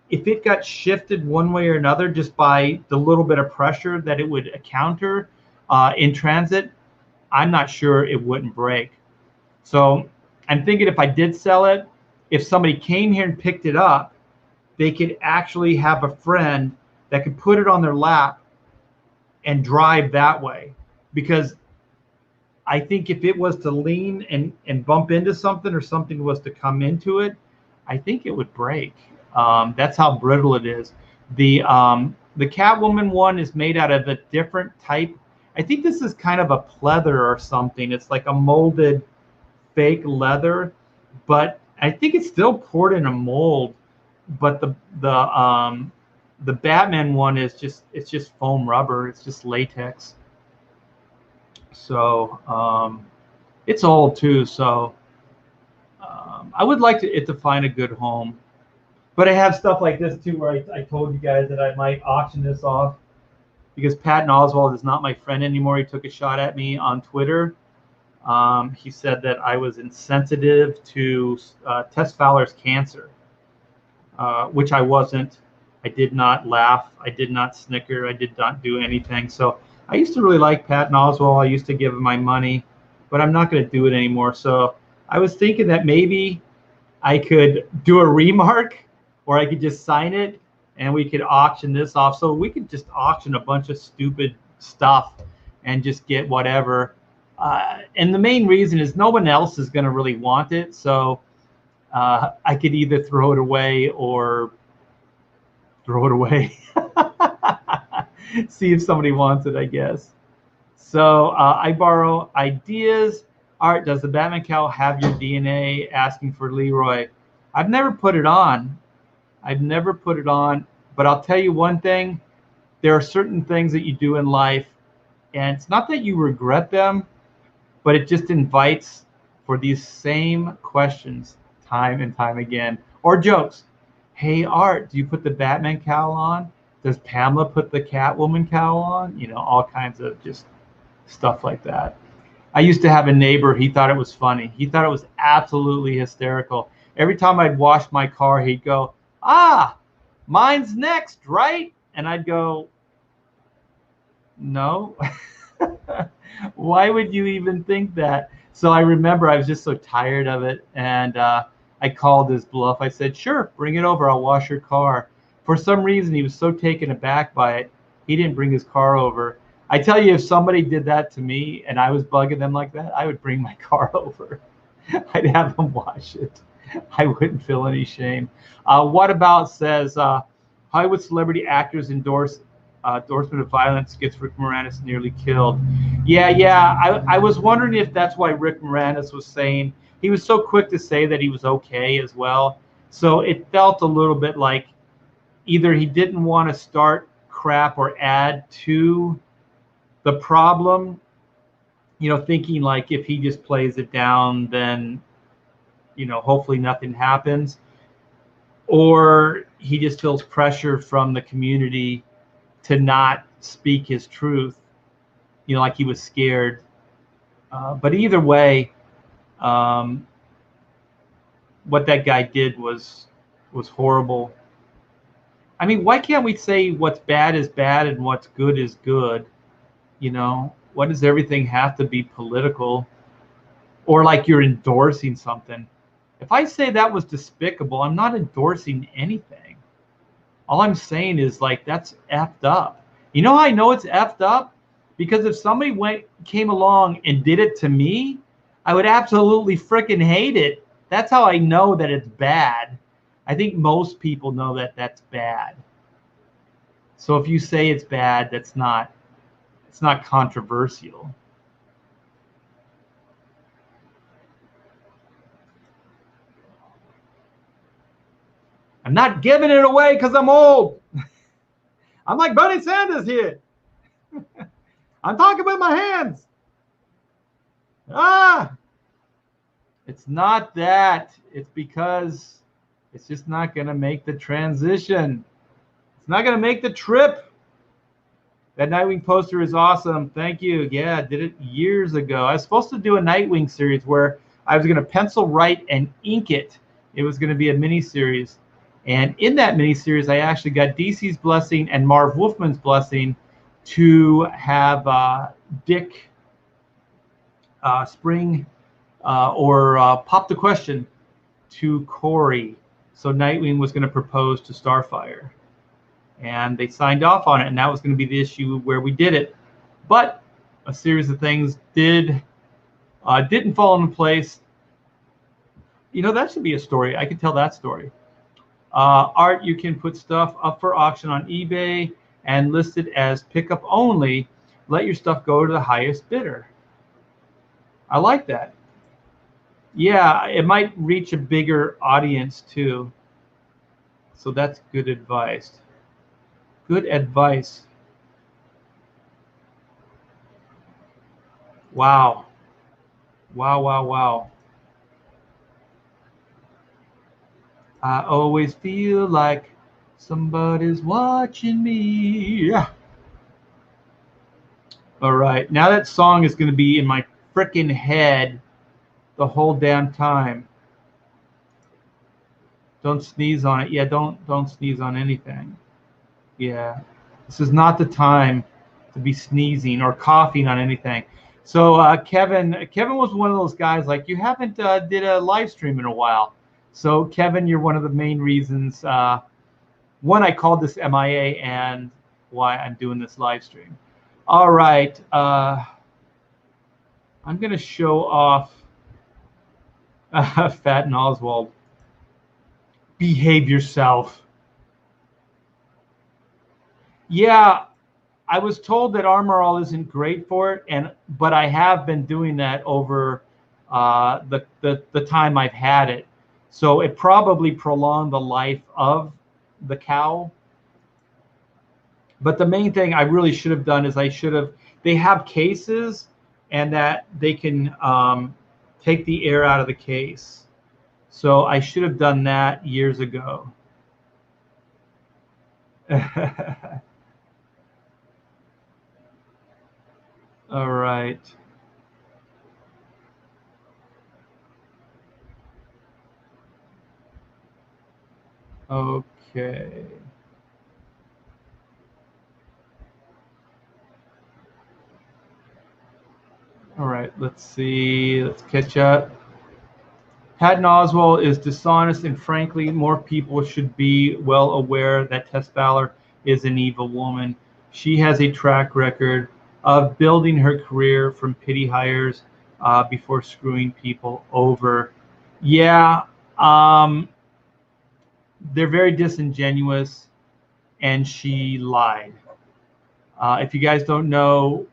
if it got shifted one way or another just by the little bit of pressure that it would encounter in transit, I'm not sure it wouldn't break. So I'm thinking if I did sell it, if somebody came here and picked it up, they could actually have a friend that could put it on their lap and drive that way. Because I think if it was to lean and bump into something, or something was to come into it, I think it would break. That's how brittle it is. The Catwoman one is made out of a different type. I think this is kind of a pleather or something. It's like a molded fake leather, but I think it's still poured in a mold. But the Batman one is just, it's just foam rubber. It's just latex. So it's old too. So I would like it to find a good home. But I have stuff like this too, where I told you guys that I might auction this off, because Patton Oswalt is not my friend anymore. He took a shot at me on Twitter. He said that I was insensitive to Tess Fowler's cancer, which I wasn't. I did not laugh. I did not snicker. I did not do anything. So I used to really like Patton Oswalt. I used to give him my money, but I'm not going to do it anymore. So I was thinking that maybe I could do a remark, or I could just sign it and we could auction this off. So we could just auction a bunch of stupid stuff and just get whatever. And the main reason is no one else is going to really want it. So I could either throw it away or throw it away. See if somebody wants it, I guess. So I borrow ideas. Art, does the Batman cowl have your DNA? Asking for Leroy. I've never put it on. I've never put it on, but I'll tell you one thing. There are certain things that you do in life, and it's not that you regret them, but it just invites for these same questions time and time again, or jokes. Hey, Art, do you put the Batman cowl on? Does Pamela put the Catwoman cowl on? You know, all kinds of just stuff like that. I used to have a neighbor, he thought it was funny. He thought it was absolutely hysterical. Every time I'd wash my car, he'd go, mine's next, right? And I'd go, no. Why would you even think that? So I remember I was just so tired of it, and I called his bluff. I said, sure, bring it over, I'll wash your car. For some reason, he was so taken aback by it, he didn't bring his car over. I tell you, if somebody did that to me and I was bugging them like that, I would bring my car over. I'd have them wash it. I wouldn't feel any shame. What about says, Hollywood celebrity actors endorsement of violence gets Rick Moranis nearly killed. Yeah. I was wondering if that's why Rick Moranis was saying, he was so quick to say that he was okay as well. So it felt a little bit like either he didn't want to start crap or add to the problem, you know, thinking like if he just plays it down, then, you know, hopefully nothing happens, or he just feels pressure from the community to not speak his truth, you know, like he was scared. But either way, what that guy did was horrible. I mean, why can't we say what's bad is bad and what's good is good? You know, why does everything have to be political, or like you're endorsing something? If I say that was despicable, I'm not endorsing anything. All I'm saying is, like, that's effed up. You know how I know it's effed up? Because if somebody came along and did it to me, I would absolutely freaking hate it. That's how I know that it's bad. I think most people know that that's bad. So if you say it's bad, it's not controversial. I'm not giving it away because I'm old. I'm like Bernie Sanders here. I'm talking with my hands. It's not that. It's because it's just not going to make the transition. It's not going to make the trip. That Nightwing poster is awesome. Thank you. Yeah, I did it years ago. I was supposed to do a Nightwing series where I was going to pencil write and ink it. It was going to be a mini series. And in that mini series, I actually got DC's blessing and Marv Wolfman's blessing to have Dick Spring or pop the question to Corey. So Nightwing was going to propose to Starfire. And they signed off on it, and that was going to be the issue where we did it. But a series of things didn't fall into place. You know, that should be a story. I could tell that story. Art, you can put stuff up for auction on eBay and list it as pickup only. Let your stuff go to the highest bidder. I like that. Yeah, it might reach a bigger audience too. So that's good advice. Good advice. Wow. Wow, wow, wow. I always feel like somebody's watching me. Yeah. All right. Now that song is going to be in my frickin' head the whole damn time. Don't sneeze on it. Yeah, don't sneeze on anything. Yeah. This is not the time to be sneezing or coughing on anything. So Kevin was one of those guys, like, you haven't did a live stream in a while. So Kevin, you're one of the main reasons. One, I called this MIA, and why I'm doing this live stream. All right. I'm going to show off Fat and Oswald. Behave yourself. Yeah, I was told that Armor All isn't great for it, but I have been doing that over the time I've had it. So it probably prolonged the life of the cow. But the main thing I really should have done is they have cases, and that they can take the air out of the case. So I should have done that years ago. All right. Okay. All right, let's see. Let's catch up. Patton Oswalt is dishonest, and frankly, more people should be well aware that Tess Fowler is an evil woman. She has a track record of building her career from pity hires before screwing people over. Yeah, they're very disingenuous, and she lied. If you guys don't know,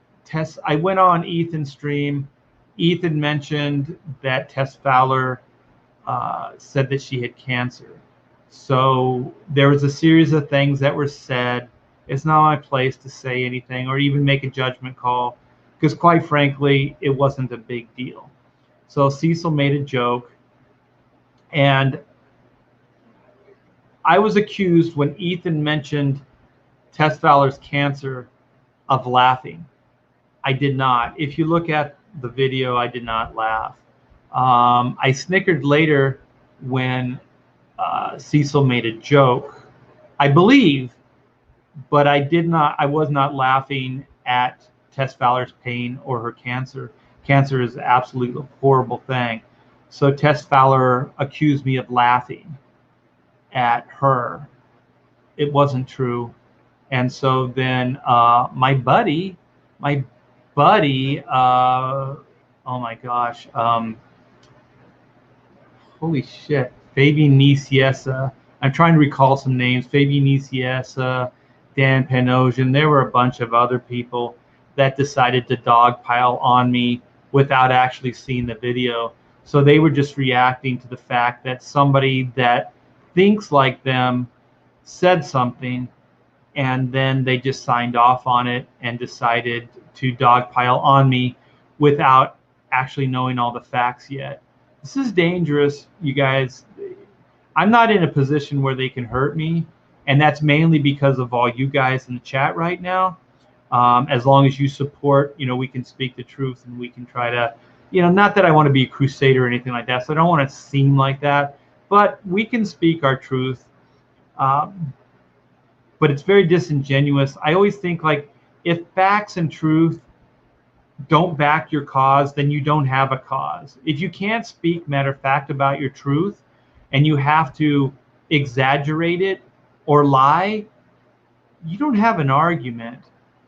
I went on Ethan's stream. Ethan mentioned that Tess Fowler said that she had cancer. So there was a series of things that were said. It's not my place to say anything or even make a judgment call, because quite frankly, it wasn't a big deal. So Cecil made a joke, and I was accused when Ethan mentioned Tess Fowler's cancer of laughing. I did not. If you look at the video, I did not laugh. I snickered later when Cecil made a joke, I believe, but I was not laughing at Tess Fowler's pain or her cancer. Cancer is absolutely a horrible thing. So Tess Fowler accused me of laughing at her. It wasn't true. And so then my buddy, oh my gosh, holy shit, Fabian Niciesa. I'm trying to recall some names. Fabian Niciesa, Dan Panosian. There were a bunch of other people that decided to dogpile on me without actually seeing the video. So they were just reacting to the fact that somebody that thinks like them said something, and then they just signed off on it and decided to dogpile on me without actually knowing all the facts yet. This is dangerous, you guys. I'm not in a position where they can hurt me, and that's mainly because of all you guys in the chat right now. As long as you support, we can speak the truth, and we can try to, not that I want to be a crusader or anything like that, so I don't want to seem like that, but we can speak our truth. But it's very disingenuous. I always think, like, if facts and truth don't back your cause, then you don't have a cause. If you can't speak matter of fact about your truth, and you have to exaggerate it or lie, you don't have an argument.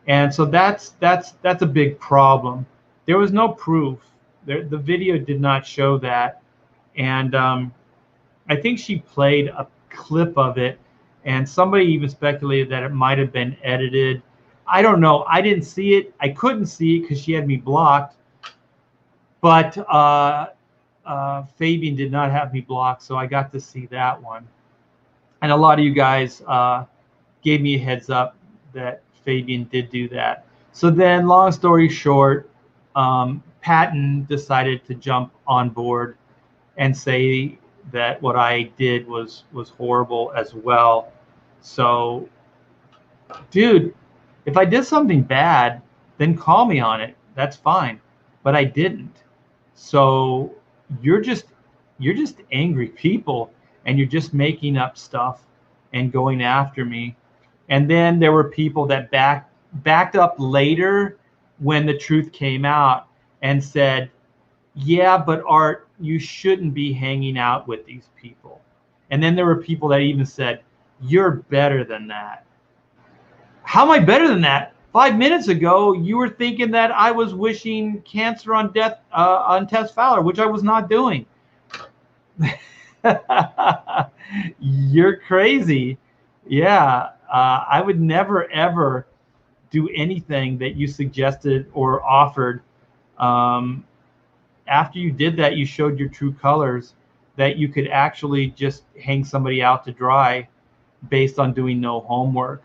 And so that's a big problem. There was no proof. The video did not show that. And I think she played a clip of it, and somebody even speculated that it might have been edited. I don't know. I didn't see it. I couldn't see it because she had me blocked. But Fabian did not have me blocked, so I got to see that one. And a lot of you guys gave me a heads up that Fabian did do that. So then, long story short, Patton decided to jump on board and say that what I did was horrible as well. So, dude, if I did something bad, then call me on it. That's fine. But I didn't. So you're just angry people, and you're just making up stuff and going after me. And then there were people that backed up later when the truth came out and said, yeah, but Art, you shouldn't be hanging out with these people. And then there were people that even said, you're better than that. How am I better than that? 5 minutes ago, you were thinking that I was wishing cancer on death on Tess Fowler, which I was not doing. You're crazy. Yeah, I would never, ever do anything that you suggested or offered. After you did that, you showed your true colors, that you could actually just hang somebody out to dry based on doing no homework.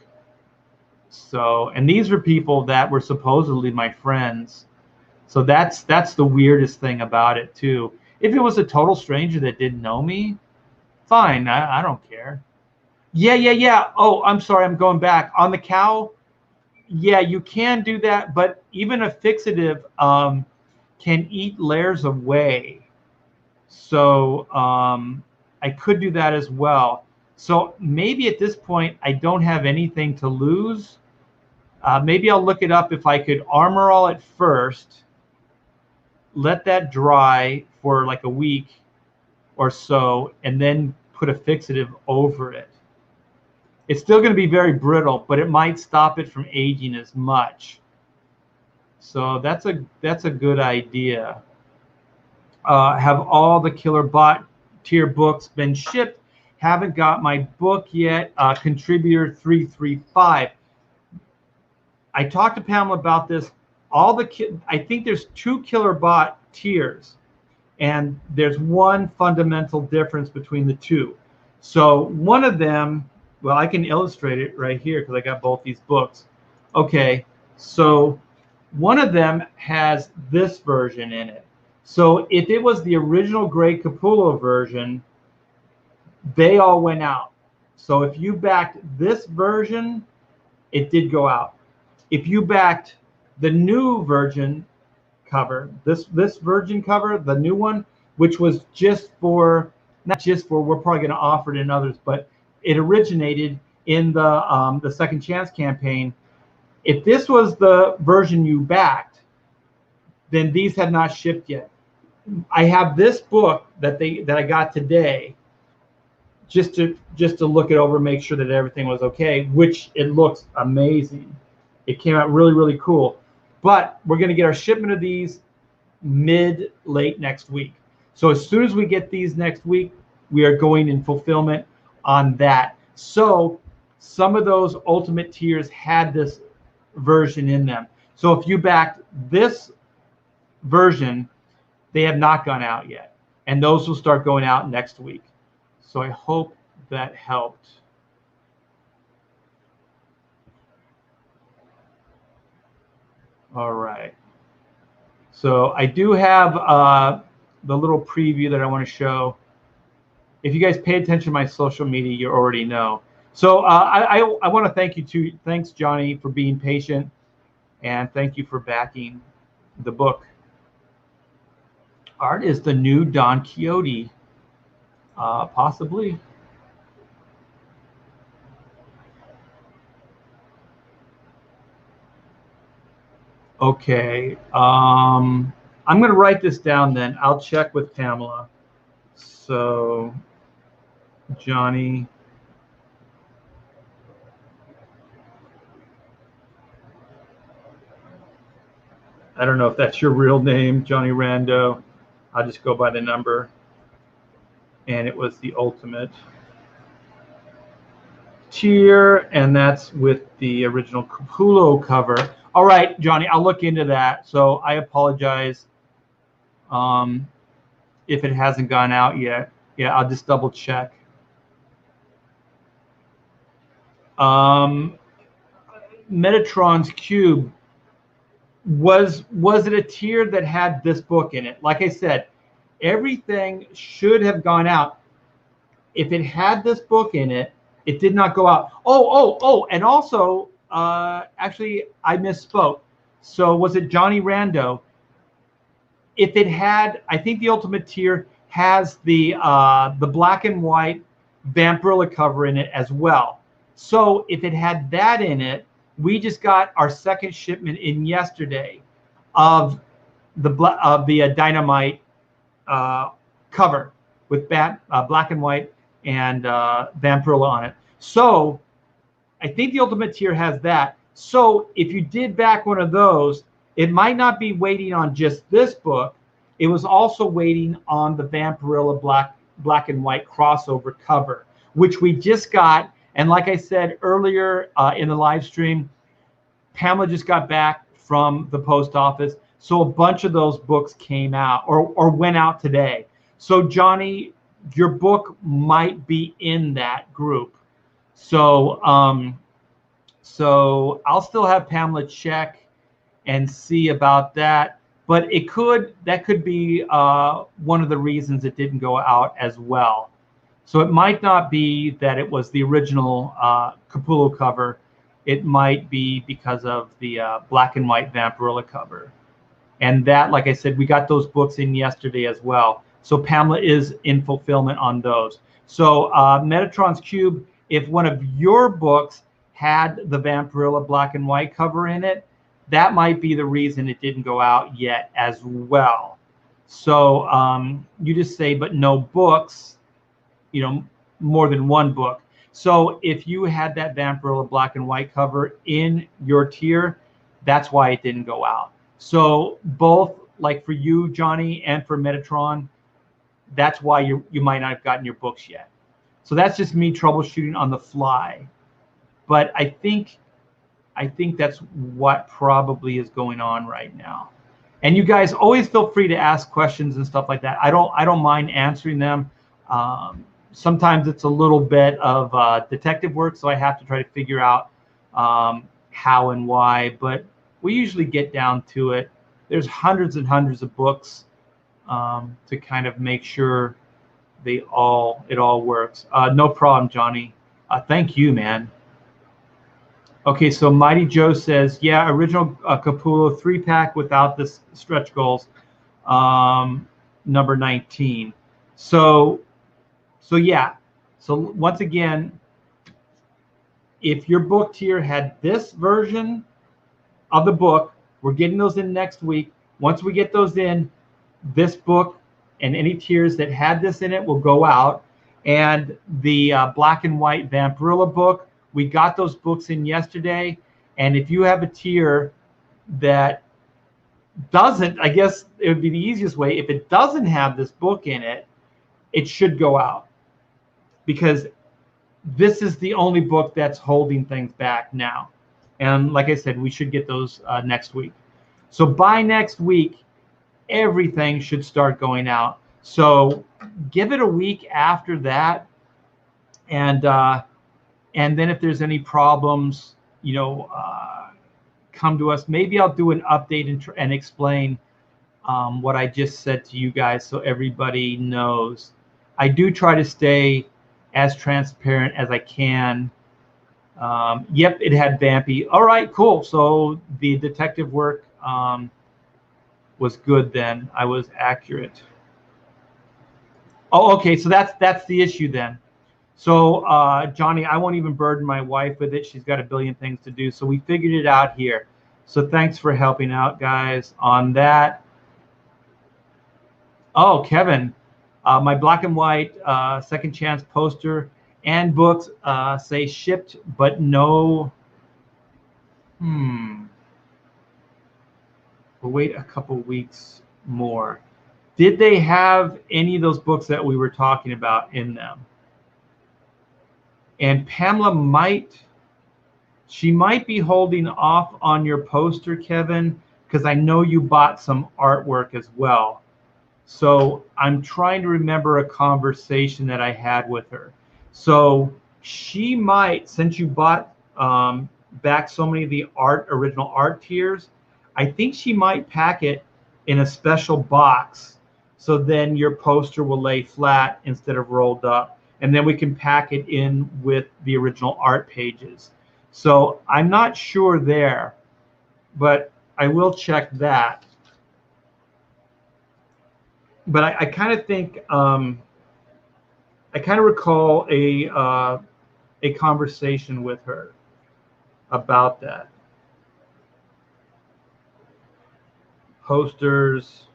So, and these were people that were supposedly my friends. So that's the weirdest thing about it too. If it was a total stranger that didn't know me, fine, I don't care. Yeah. Oh, I'm sorry, I'm going back. On the cow, yeah, you can do that, but even a fixative can eat layers away. So I could do that as well. So maybe at this point, I don't have anything to lose. Maybe I'll look it up if I could armor all it first, let that dry for like a week or so, and then put a fixative over it. It's still going to be very brittle, but it might stop it from aging as much. So that's a good idea. Have all the Killer Bot tier books been shipped? Haven't got my book yet. Contributor 335. I talked to Pamela about this. I think there's 2 Killer Bot tiers, and there's one fundamental difference between the two. So one of them, well, I can illustrate it right here because I got both these books. Okay, so one of them has this version in it. So if it was the original Greg Capullo version, they all went out. So if you backed this version, it did go out. If you backed the new version cover, this virgin cover, the new one, which was not just for, we're probably going to offer it in others, but it originated in the Second Chance campaign. If this was the version you backed, then these had not shipped yet. I have this book that I got today, just to look it over, make sure that everything was okay, which it looks amazing. It came out really, really cool. But we're going to get our shipment of these late next week. So as soon as we get these next week, we are going in fulfillment on that. So some of those ultimate tiers had this version in them. So if you backed this version, they have not gone out yet. And those will start going out next week. So I hope that helped. All right. So I do have the little preview that I want to show. If you guys pay attention to my social media, you already know. So I want to thank you too. Thanks, Johnny, for being patient, and thank you for backing the book. Art is the new Don Quixote, possibly. Okay. I'm going to write this down then. I'll check with Pamela. So, Johnny. I don't know if that's your real name, Johnny Rando. I'll just go by the number. And it was the ultimate tier, and that's with the original Capullo cover. All right, Johnny, I'll look into that. So I apologize if it hasn't gone out yet. Yeah, I'll just double check. Metatron's Cube, was it a tier that had this book in it? Like I said, everything should have gone out. If it had this book in it, it did not go out. Oh, and also, actually, I misspoke. So was it Johnny Rando? If it had, I think the Ultimate Tier has the black and white Vampirilla cover in it as well. So if it had that in it, we just got our second shipment in yesterday of the Dynamite cover with black and white and Vampirilla on it. So I think the Ultimate Tier has that. So if you did back one of those, it might not be waiting on just this book. It was also waiting on the Vampirilla black and white crossover cover, which we just got. And like I said earlier in the live stream, Pamela just got back from the post office. So a bunch of those books came out or went out today. So Johnny, your book might be in that group. So so I'll still have Pamela check and see about that. But that could be one of the reasons it didn't go out as well. So it might not be that it was the original Capullo cover. It might be because of the black and white Vampirilla cover. And that, like I said, we got those books in yesterday as well. So Pamela is in fulfillment on those. So Metatron's Cube, if one of your books had the Vampirilla black and white cover in it, that might be the reason it didn't go out yet as well. So you just say, but no books, more than one book. So if you had that Vampirilla black and white cover in your tier, that's why it didn't go out. So both, like for you, Johnny, and for Metatron, that's why you might not have gotten your books yet. So that's just me troubleshooting on the fly. But I think that's what probably is going on right now. And you guys always feel free to ask questions and stuff like that. I don't mind answering them. Sometimes it's a little bit of detective work, so I have to try to figure out how and why. But we usually get down to it. There's hundreds and hundreds of books to kind of make sure it all works. No problem, Johnny. Thank you, man. Okay, so Mighty Joe says, yeah, original Capullo 3-pack without the stretch goals, number 19. So yeah. So once again, if your book tier had this version of the book, we're getting those in next week. Once we get those in, this book and any tiers that had this in it will go out. And the black and white Vampirilla book, we got those books in yesterday. And if you have a tier that doesn't, I guess it would be the easiest way. If it doesn't have this book in it, it should go out, because this is the only book that's holding things back now. And like I said, we should get those next week. So by next week, everything should start going out. So give it a week after that. And then if there's any problems, come to us. Maybe I'll do an update and explain what I just said to you guys so everybody knows. I do try to stay as transparent as I can. Yep, it had Vampy. All right, cool. So the detective work was good then. I was accurate. Oh, okay. So that's the issue then. So Johnny, I won't even burden my wife with it. She's got a billion things to do. So we figured it out here. So thanks for helping out, guys, on that. Oh, Kevin, my black and white second chance poster and books say shipped, but no. We'll wait a couple weeks more. Did they have any of those books that we were talking about in them? And Pamela she might be holding off on your poster, Kevin, because I know you bought some artwork as well. So I'm trying to remember a conversation that I had with her. So she might, since you bought back so many of the original art tiers, I think she might pack it in a special box. So then your poster will lay flat instead of rolled up. And then we can pack it in with the original art pages. So I'm not sure there, but I will check that. But I kind of think I kind of recall a conversation with her about that. Posters.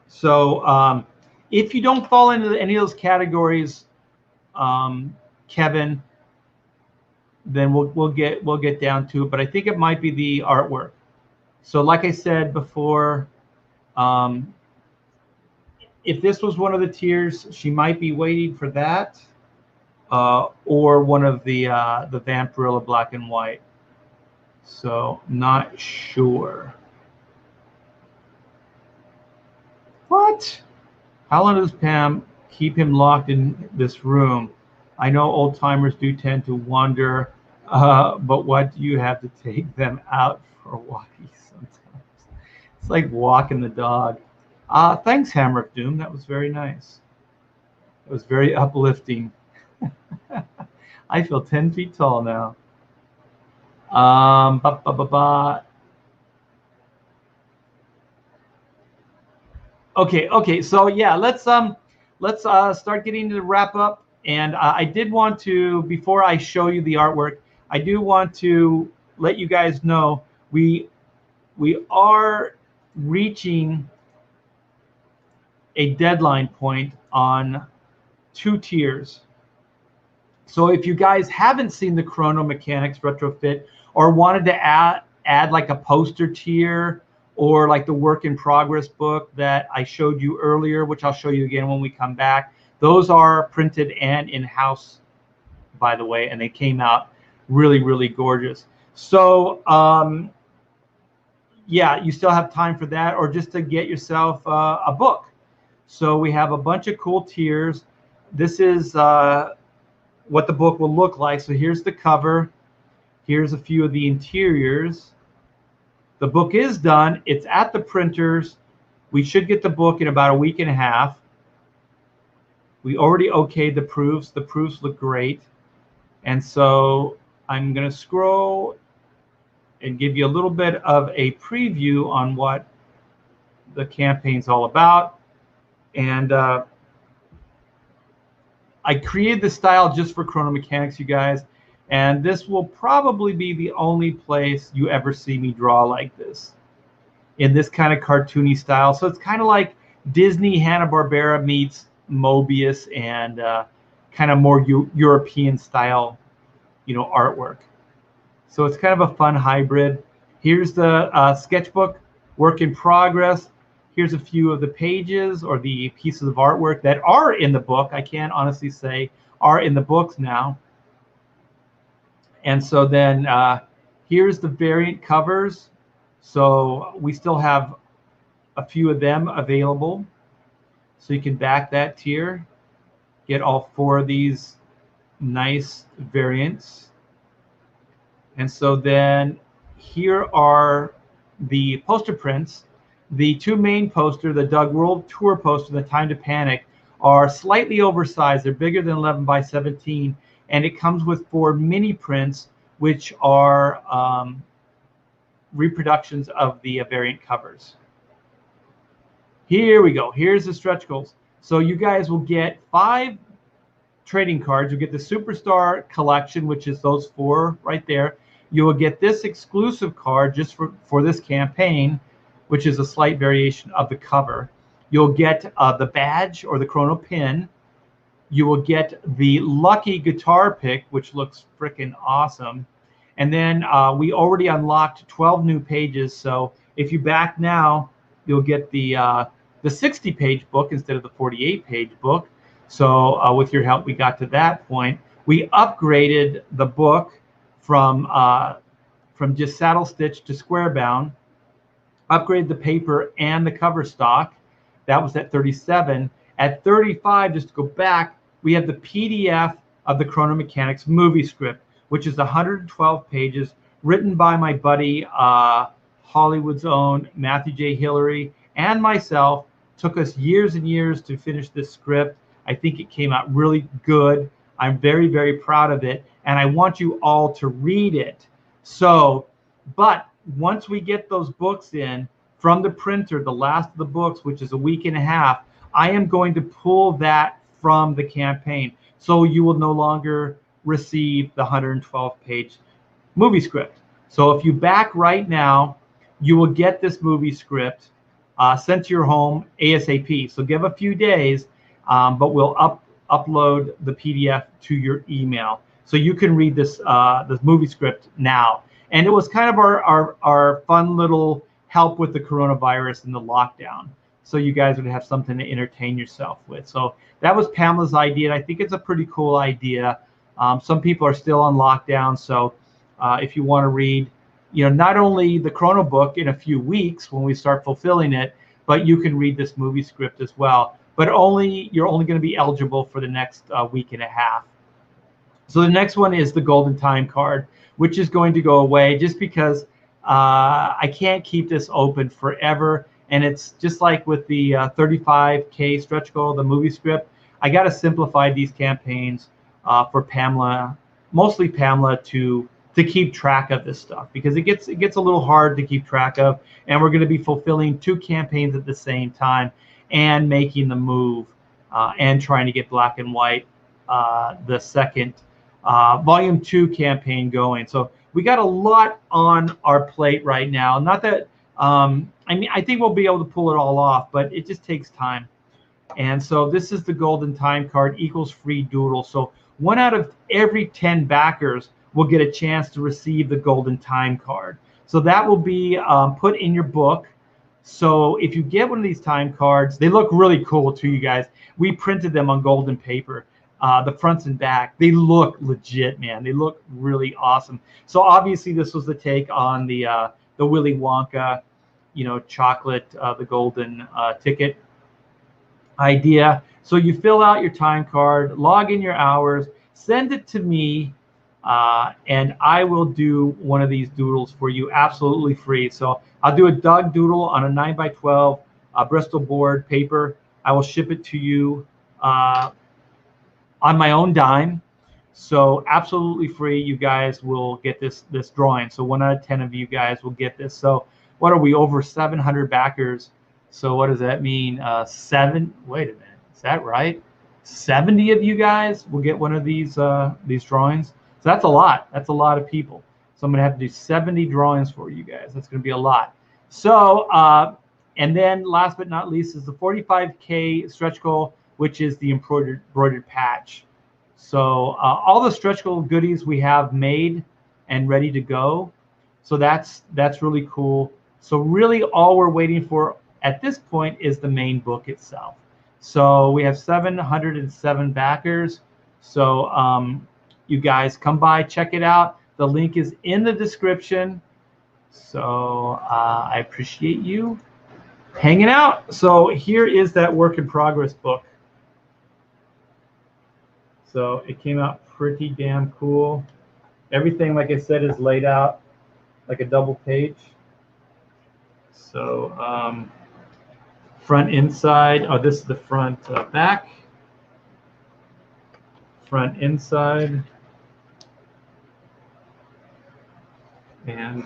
So if you don't fall into any of those categories, Kevin, then we'll get down to it. But I think it might be the artwork. So like I said before, if this was one of the tiers, she might be waiting for that, or one of the Vampirilla black and white. So not sure. What? How long does Pam keep him locked in this room? I know old timers do tend to wander, but what do you have to take them out for walkies sometimes? It's like walking the dog. Thanks, Hammer of Doom. That was very nice. It was very uplifting. I feel 10 feet tall now. Okay. So yeah, let's start getting to the wrap up. And I did want to, before I show you the artwork, I do want to let you guys know we are reaching a deadline point on 2 tiers. So if you guys haven't seen the Chrono Mechanics retrofit or wanted to add like a poster tier or like the work in progress book that I showed you earlier, which I'll show you again when we come back, those are printed and in-house, by the way, and they came out really, really gorgeous. So yeah, you still have time for that, or just to get yourself a book. So we have a bunch of cool tiers. This is what the book will look like. So here's the cover. Here's a few of the interiors. The book is done. It's at the printers. We should get the book in about a week and a half. We already okayed the proofs. The proofs look great. And so I'm going to scroll and give you a little bit of a preview on what the campaign's all about. And I created the style just for Chrono Mechanics, you guys. And this will probably be the only place you ever see me draw like this, in this kind of cartoony style. So it's kind of like Disney Hanna-Barbera meets Mobius and kind of more European style, artwork. So it's kind of a fun hybrid. Here's the sketchbook, work in progress. Here's a few of the pages or the pieces of artwork that are in the book. I can honestly say are in the books now. And so then here's the variant covers. So we still have a few of them available. So you can back that tier, get all 4 of these nice variants. And so then here are the poster prints. The two main poster, the Doug World Tour poster, the Time to Panic, are slightly oversized. They're bigger than 11 by 17, and it comes with 4 mini prints, which are reproductions of the variant covers. Here we go. Here's the stretch goals. So you guys will get 5 trading cards. You'll get the Superstar Collection, which is those 4 right there. You will get this exclusive card just for this campaign, which is a slight variation of the cover. You'll get the badge or the Chrono pin. You will get the lucky guitar pick, which looks freaking awesome. And then we already unlocked 12 new pages. So if you back now, you'll get the 60-page book instead of the 48-page book. So with your help, we got to that point. We upgraded the book from just saddle stitch to square bound. Upgraded the paper and the cover stock. That was at 37. At 35, just to go back, we have the PDF of the Chrono Mechanics movie script, which is 112 pages, written by my buddy, Hollywood's own Matthew J. Hillary, and myself. Took us years and years to finish this script. I think it came out really good. I'm very, very proud of it, and I want you all to read it. So, but once we get those books in from the printer, the last of the books, which is a week and a half, I am going to pull that from the campaign. So you will no longer receive the 112-page movie script. So if you back right now, you will get this movie script sent to your home ASAP. So give a few days, but we'll upload the PDF to your email. So you can read this movie script now. And it was kind of our fun little help with the coronavirus and the lockdown. So you guys would have something to entertain yourself with. So that was Pamela's idea, and I think it's a pretty cool idea. Some people are still on lockdown, so if you want to read, not only the Chrono book in a few weeks when we start fulfilling it, but you can read this movie script as well. But you're only going to be eligible for the next week and a half. So the next one is the Golden Time card, which is going to go away just because I can't keep this open forever. And it's just like with the 35K stretch goal, the movie script. I got to simplify these campaigns for Pamela, mostly Pamela, to keep track of this stuff, because it gets a little hard to keep track of. And we're going to be fulfilling 2 campaigns at the same time and making the move and trying to get Black and White, the second volume 2 campaign going. So we got a lot on our plate right now. Not that I think we'll be able to pull it all off, but it just takes time. And so this is the Golden Time card equals free doodle. So 1 out of every 10 backers will get a chance to receive the Golden Time card. So that will be put in your book. So if you get one of these time cards, they look really cool too, you guys. We printed them on golden paper, the fronts and back. They look legit, man. They look really awesome. So obviously this was the take on the Willy Wonka, chocolate, the golden ticket idea. So you fill out your time card, log in your hours, send it to me, and I will do one of these doodles for you absolutely free. So I'll do a Doug doodle on a 9x12 Bristol board paper. I will ship it to you on my own dime. So absolutely free. You guys will get this drawing. So 1 out of 10 of you guys will get this. So what are we, over 700 backers? So what does that mean? Wait a minute, is that right? 70 of you guys will get one of these drawings. So that's a lot. That's a lot of people. So I'm going to have to do 70 drawings for you guys. That's going to be a lot. So, and then last but not least is the 45K stretch goal, which is the embroidered patch. So all the stretch goal goodies we have made and ready to go. So that's really cool. So really all we're waiting for at this point is the main book itself. So we have 707 backers. So you guys come by, check it out. The link is in the description. So I appreciate you hanging out. So here is that work in progress book. So it came out pretty damn cool. Everything, like I said, is laid out like a double page. So front, inside. Oh, this is the front, back. Front, inside. And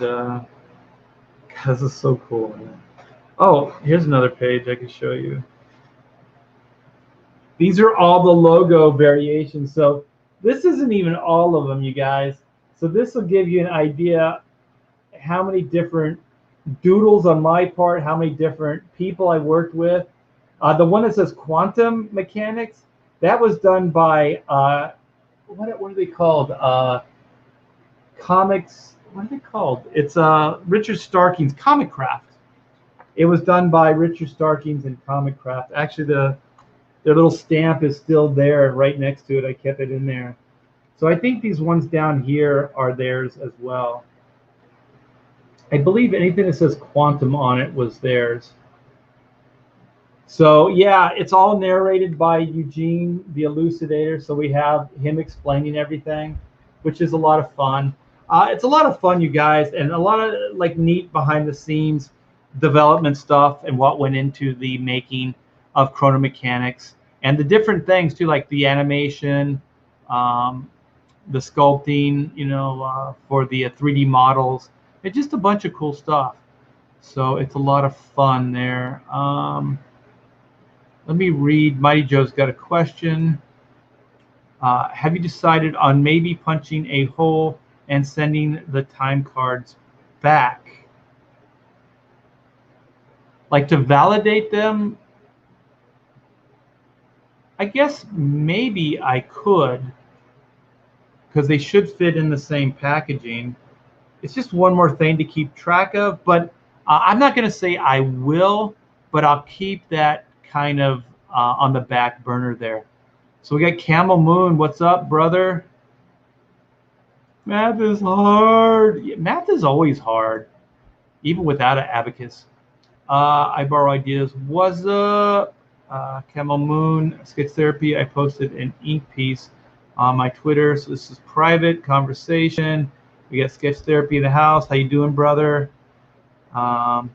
this is so cool, man. Oh, here's another page I can show you. These are all the logo variations. So this isn't even all of them, you guys. So this will give you an idea how many different doodles on my part, how many different people I worked with. The one that says Quantum Mechanics, that was done by, what are they called? Comics, what are they called? It's Richard Starking's Comic Craft. It was done by Richard Starking's and Comic Craft. Actually, their little stamp is still there right next to it. I kept it in there. So I think these ones down here are theirs as well. I believe anything that says Quantum on it was theirs. So yeah, it's all narrated by Eugene, the Elucidator. So we have him explaining everything, which is a lot of fun. It's a lot of fun, you guys, and a lot of like neat behind the scenes development stuff and what went into the making of Chrono Mechanics and the different things too, like the animation, the sculpting, you know, for the 3D models. It's just a bunch of cool stuff. So it's a lot of fun there. Let me read. Mighty Joe's got a question. Have you decided on maybe punching a hole and sending the time cards back? Like to validate them? I guess maybe I could, because they should fit in the same packaging. It's just one more thing to keep track of, but I'm not going to say I will, but I'll keep that kind of on the back burner there. So we got Camel Moon. What's up, brother? Math is hard. Yeah, math is always hard, even without an abacus. I borrow ideas. What's up? Camel Moon, Sketch Therapy. I posted an ink piece on my Twitter, so this is private conversation. We got Sketch Therapy in the house. How you doing, brother? All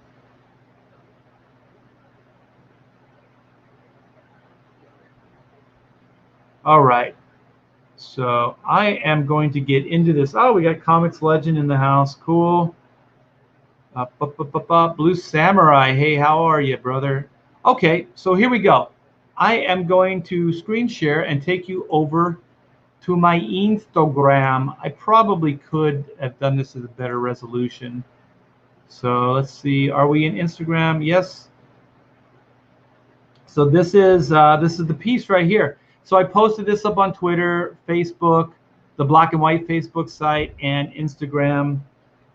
right. So I am going to get into this. Oh, we got Comics Legend in the house. Cool. Blue Samurai. Hey, how are you, brother? Okay, so here we go. I am going to screen share and take you over to my Instagram. I probably could have done this at a better resolution. So let's see. Are we in Instagram? Yes. So this is the piece right here. So I posted this up on Twitter, Facebook, the Black and White Facebook site, and Instagram.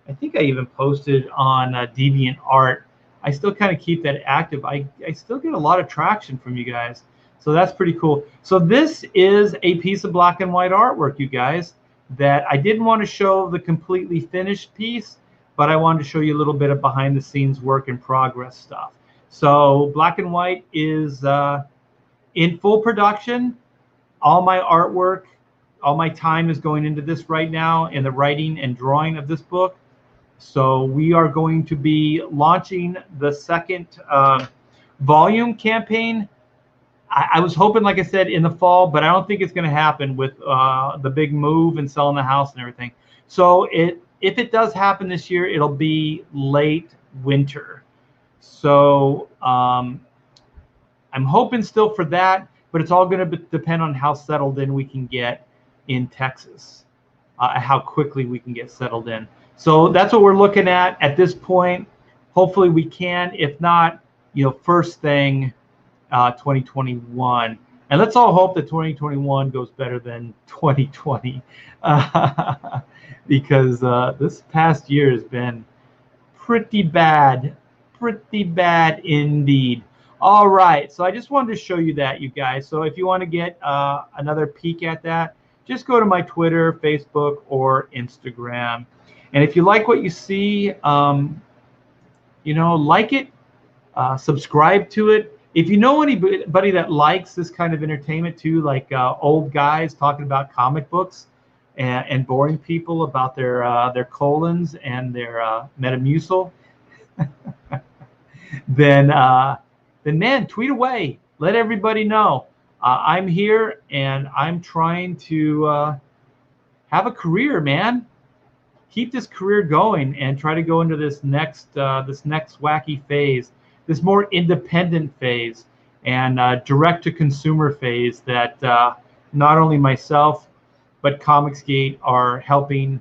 I think I even posted on DeviantArt. I still kind of keep that active. I still get a lot of traction from you guys. So that's pretty cool. So this is a piece of black and white artwork, you guys, that I didn't want to show the completely finished piece, but I wanted to show you a little bit of behind the scenes work in progress stuff. So black and white is in full production. All my artwork, all my time is going into this right now in the writing and drawing of this book. So we are going to be launching the second volume campaign. I was hoping, like I said, in the fall, but I don't think it's going to happen with the big move and selling the house and everything. So if it does happen this year, it'll be late winter. So I'm hoping still for that, but it's all going to depend on how settled in we can get in Texas, how quickly we can get settled in. So that's what we're looking at this point. Hopefully we can. If not, you know, first thing 2021. And let's all hope that 2021 goes better than 2020 because this past year has been pretty bad indeed. All right, so I just wanted to show you that, you guys. So if you want to get another peek at that, just go to my Twitter, Facebook, or Instagram. And if you like what you see, you know, like it, subscribe to it. If you know anybody that likes this kind of entertainment too, like old guys talking about comic books, and boring people about their colons and their Metamucil, then man, tweet away. Let everybody know. I'm here and I'm trying to have a career, man. Keep this career going and try to go into this next wacky phase, this more independent phase and direct to consumer phase that not only myself but Comicsgate are helping.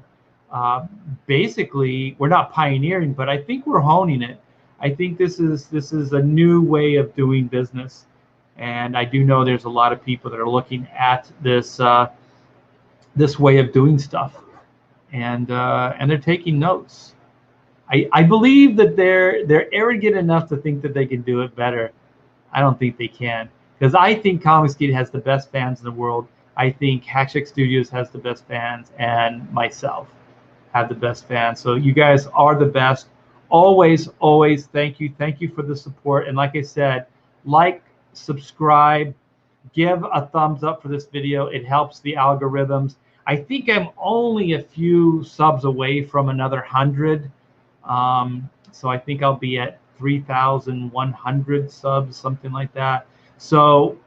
Basically, we're not pioneering, but I think we're honing it. I think this is a new way of doing business, and I do know there's a lot of people that are looking at this this way of doing stuff, and they're taking notes. I believe that they're arrogant enough to think that they can do it better. I don't think they can, because I think Comicsgate has the best fans in the world. I think Hackcheck Studios has the best fans, and myself have the best fans. So you guys are the best. Always, always thank you. Thank you for the support. And like I said, like, subscribe, give a thumbs up for this video. It helps the algorithms. I think I'm only a few subs away from another 100. So I think I'll be at 3,100 subs, something like that. So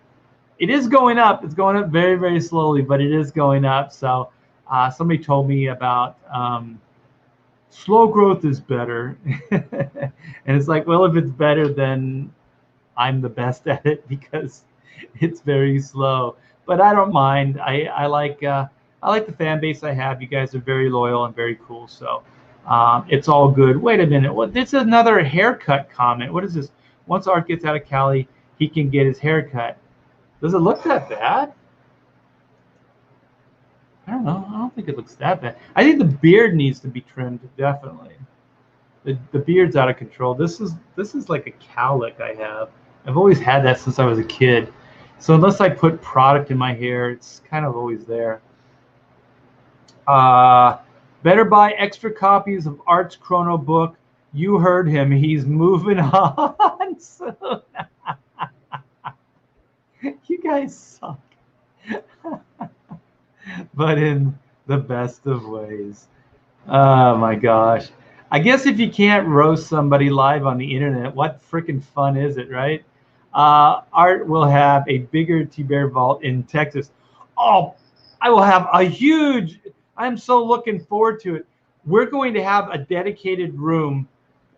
it is going up. It's going up very, very slowly, but it is going up. So somebody told me about slow growth is better. And it's like, well, if it's better, then I'm the best at it because it's very slow. But I don't mind. I like the fan base I have. You guys are very loyal and very cool. So it's all good. Wait a minute. What? This is another haircut comment. What is this? Once Art gets out of Cali, he can get his haircut. Does it look that bad? I don't know. I don't think it looks that bad. I think the beard needs to be trimmed, definitely. The beard's out of control. This is like a cowlick I have. I've always had that since I was a kid. So unless I put product in my hair, it's kind of always there. Better buy extra copies of Art's Chrono book. You heard him. He's moving on soon. You guys suck. But in the best of ways. Oh my gosh. I guess if you can't roast somebody live on the internet, what freaking fun is it, right? Art will have a bigger T-Bear vault in Texas. Oh, I will have a huge, I'm so looking forward to it. We're going to have a dedicated room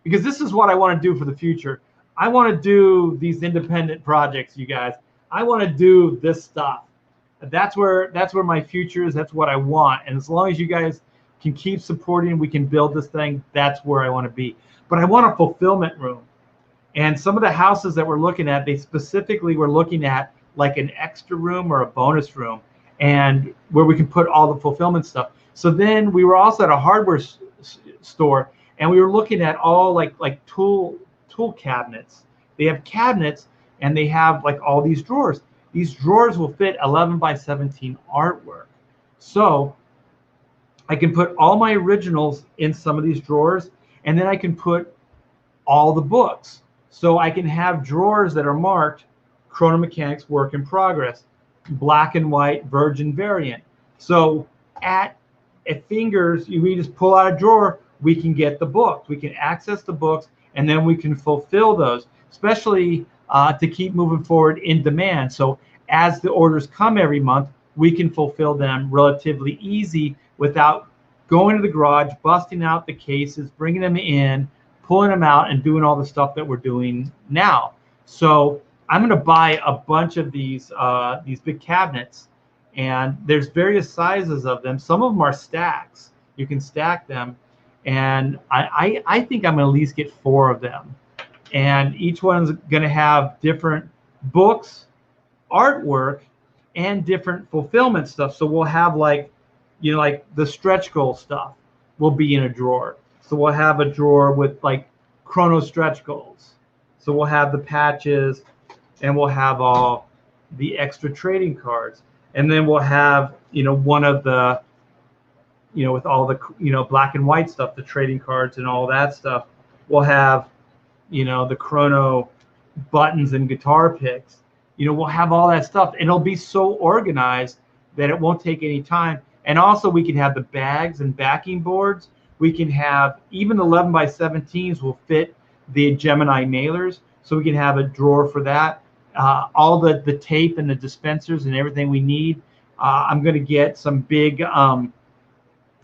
because this is what I want to do for the future. I want to do these independent projects, you guys. I want to do this stuff. That's where my future is. That's what I want. And as long as you guys can keep supporting, we can build this thing. That's where I want to be. But I want a fulfillment room. And some of the houses that we're looking at, they specifically were looking at like an extra room or a bonus room, and where we can put all the fulfillment stuff. So then we were also at a hardware store, and we were looking at all like tool cabinets. They have cabinets, and they have like all these drawers. These drawers will fit 11 by 17 artwork. So I can put all my originals in some of these drawers, and then I can put all the books. So I can have drawers that are marked Chrono Mechanics Work in Progress, black and white Virgin variant. So at fingers, we just pull out a drawer, we can get the books. We can access the books, and then we can fulfill those, especially to keep moving forward in demand. So as the orders come every month, we can fulfill them relatively easy without going to the garage, busting out the cases, bringing them in, pulling them out, and doing all the stuff that we're doing now. So I'm going to buy a bunch of these big cabinets, and there's various sizes of them. Some of them are stacks. You can stack them, and I think I'm going to at least get 4 of them. And each one's going to have different books, artwork, and different fulfillment stuff. So we'll have like the stretch goal stuff will be in a drawer. So we'll have a drawer with like Chrono stretch goals. So we'll have the patches, and we'll have all the extra trading cards. And then we'll have, one of the, with all the, black and white stuff, the trading cards and all that stuff. We'll have, the Chrono buttons and guitar picks. We'll have all that stuff, and it'll be so organized that it won't take any time. And also we can have the bags and backing boards. We can have even 11 by 17s will fit the Gemini mailers. So we can have a drawer for that. All the tape and the dispensers and everything we need. I'm going to get some big, I'm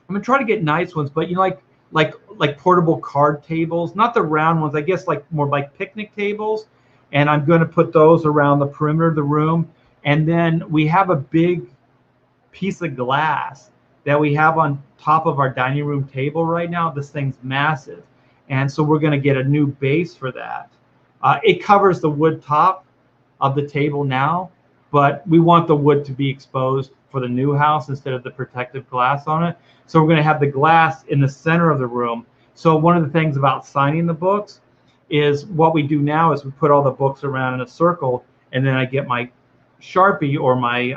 going to try to get nice ones, but you know, like portable card tables, not the round ones, I guess like more like picnic tables. And I'm going to put those around the perimeter of the room. And then we have a big piece of glass that we have on top of our dining room table right now. This thing's massive. And so we're going to get a new base for that. It covers the wood top of the table now, but we want the wood to be exposed for the new house instead of the protective glass on it. So we're going to have the glass in the center of the room. So one of the things about signing the books is what we do now is we put all the books around in a circle, and then I get my Sharpie or my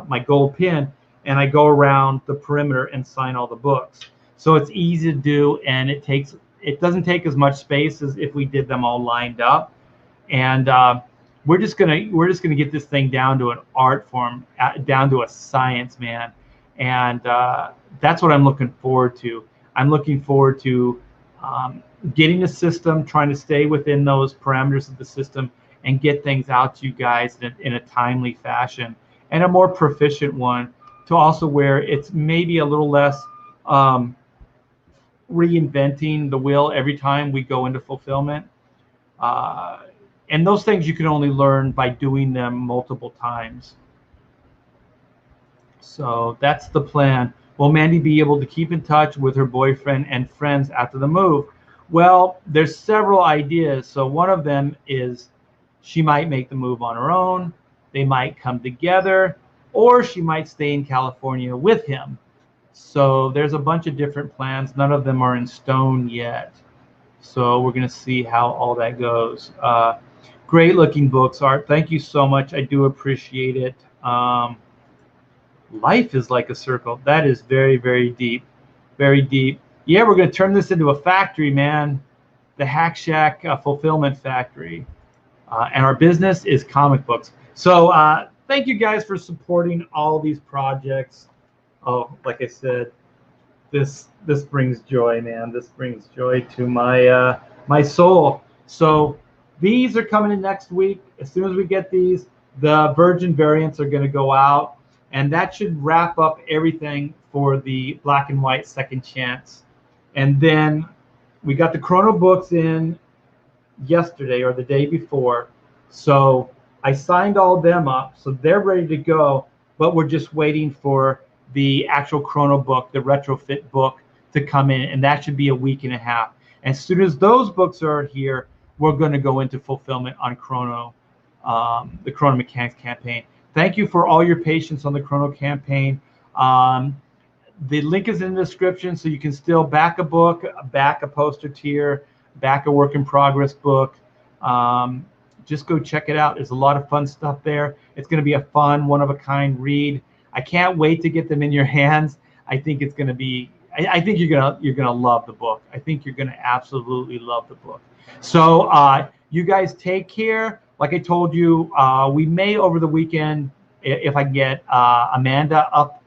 my gold pen, and I go around the perimeter and sign all the books. So it's easy to do, and it doesn't take as much space as if we did them all lined up. And we're just gonna get this thing down to an art form, down to a science, man. And that's what I'm looking forward to. I'm looking forward to getting the system, trying to stay within those parameters of the system, and get things out to you guys in a timely fashion, and a more proficient one, to also where it's maybe a little less reinventing the wheel every time we go into fulfillment. And those things you can only learn by doing them multiple times. So that's the plan. Will Mandy be able to keep in touch with her boyfriend and friends after the move? Well, there's several ideas. So one of them is she might make the move on her own. They might come together, or she might stay in California with him. So there's a bunch of different plans. None of them are in stone yet. So we're going to see how all that goes. Great looking books, Art. Thank you so much. I do appreciate it. Life is like a circle. That is very, very deep. Very deep. Yeah, we're going to turn this into a factory, man. The Hack Shack Fulfillment Factory. And our business is comic books. So thank you guys for supporting all these projects. Oh, like I said, this brings joy, man. This brings joy to my my soul. So these are coming in next week. As soon as we get these, the Virgin variants are going to go out, and that should wrap up everything for the black and white second chance. And then we got the Chrono books in yesterday or the day before, so I signed all of them up, so they're ready to go. But we're just waiting for the actual Chrono book, the retrofit book, to come in, and that should be a week and a half. As soon as those books are here, we're going to go into fulfillment on Chrono, the Chrono Mechanics campaign. Thank you for all your patience on the Chrono campaign. The link is in the description, so you can still back a book, back a poster tier, back a work in progress book. Just go check it out. There's a lot of fun stuff there. It's going to be a fun, one-of-a-kind read. I can't wait to get them in your hands. I think it's going to be. I think you're gonna love the book. I think you're gonna absolutely love the book. So you guys take care. Like I told you, we may over the weekend, if I get Amanda up,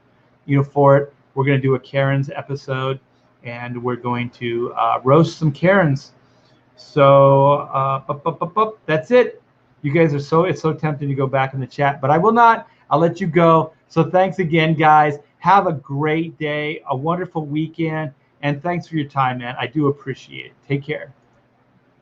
for it, we're gonna do a Karen's episode, and we're going to roast some Karens. So that's it. You guys are it's so tempting to go back in the chat, but I will not. I'll let you go. So thanks again, guys. Have a great day, a wonderful weekend, and thanks for your time, man. I do appreciate it. Take care.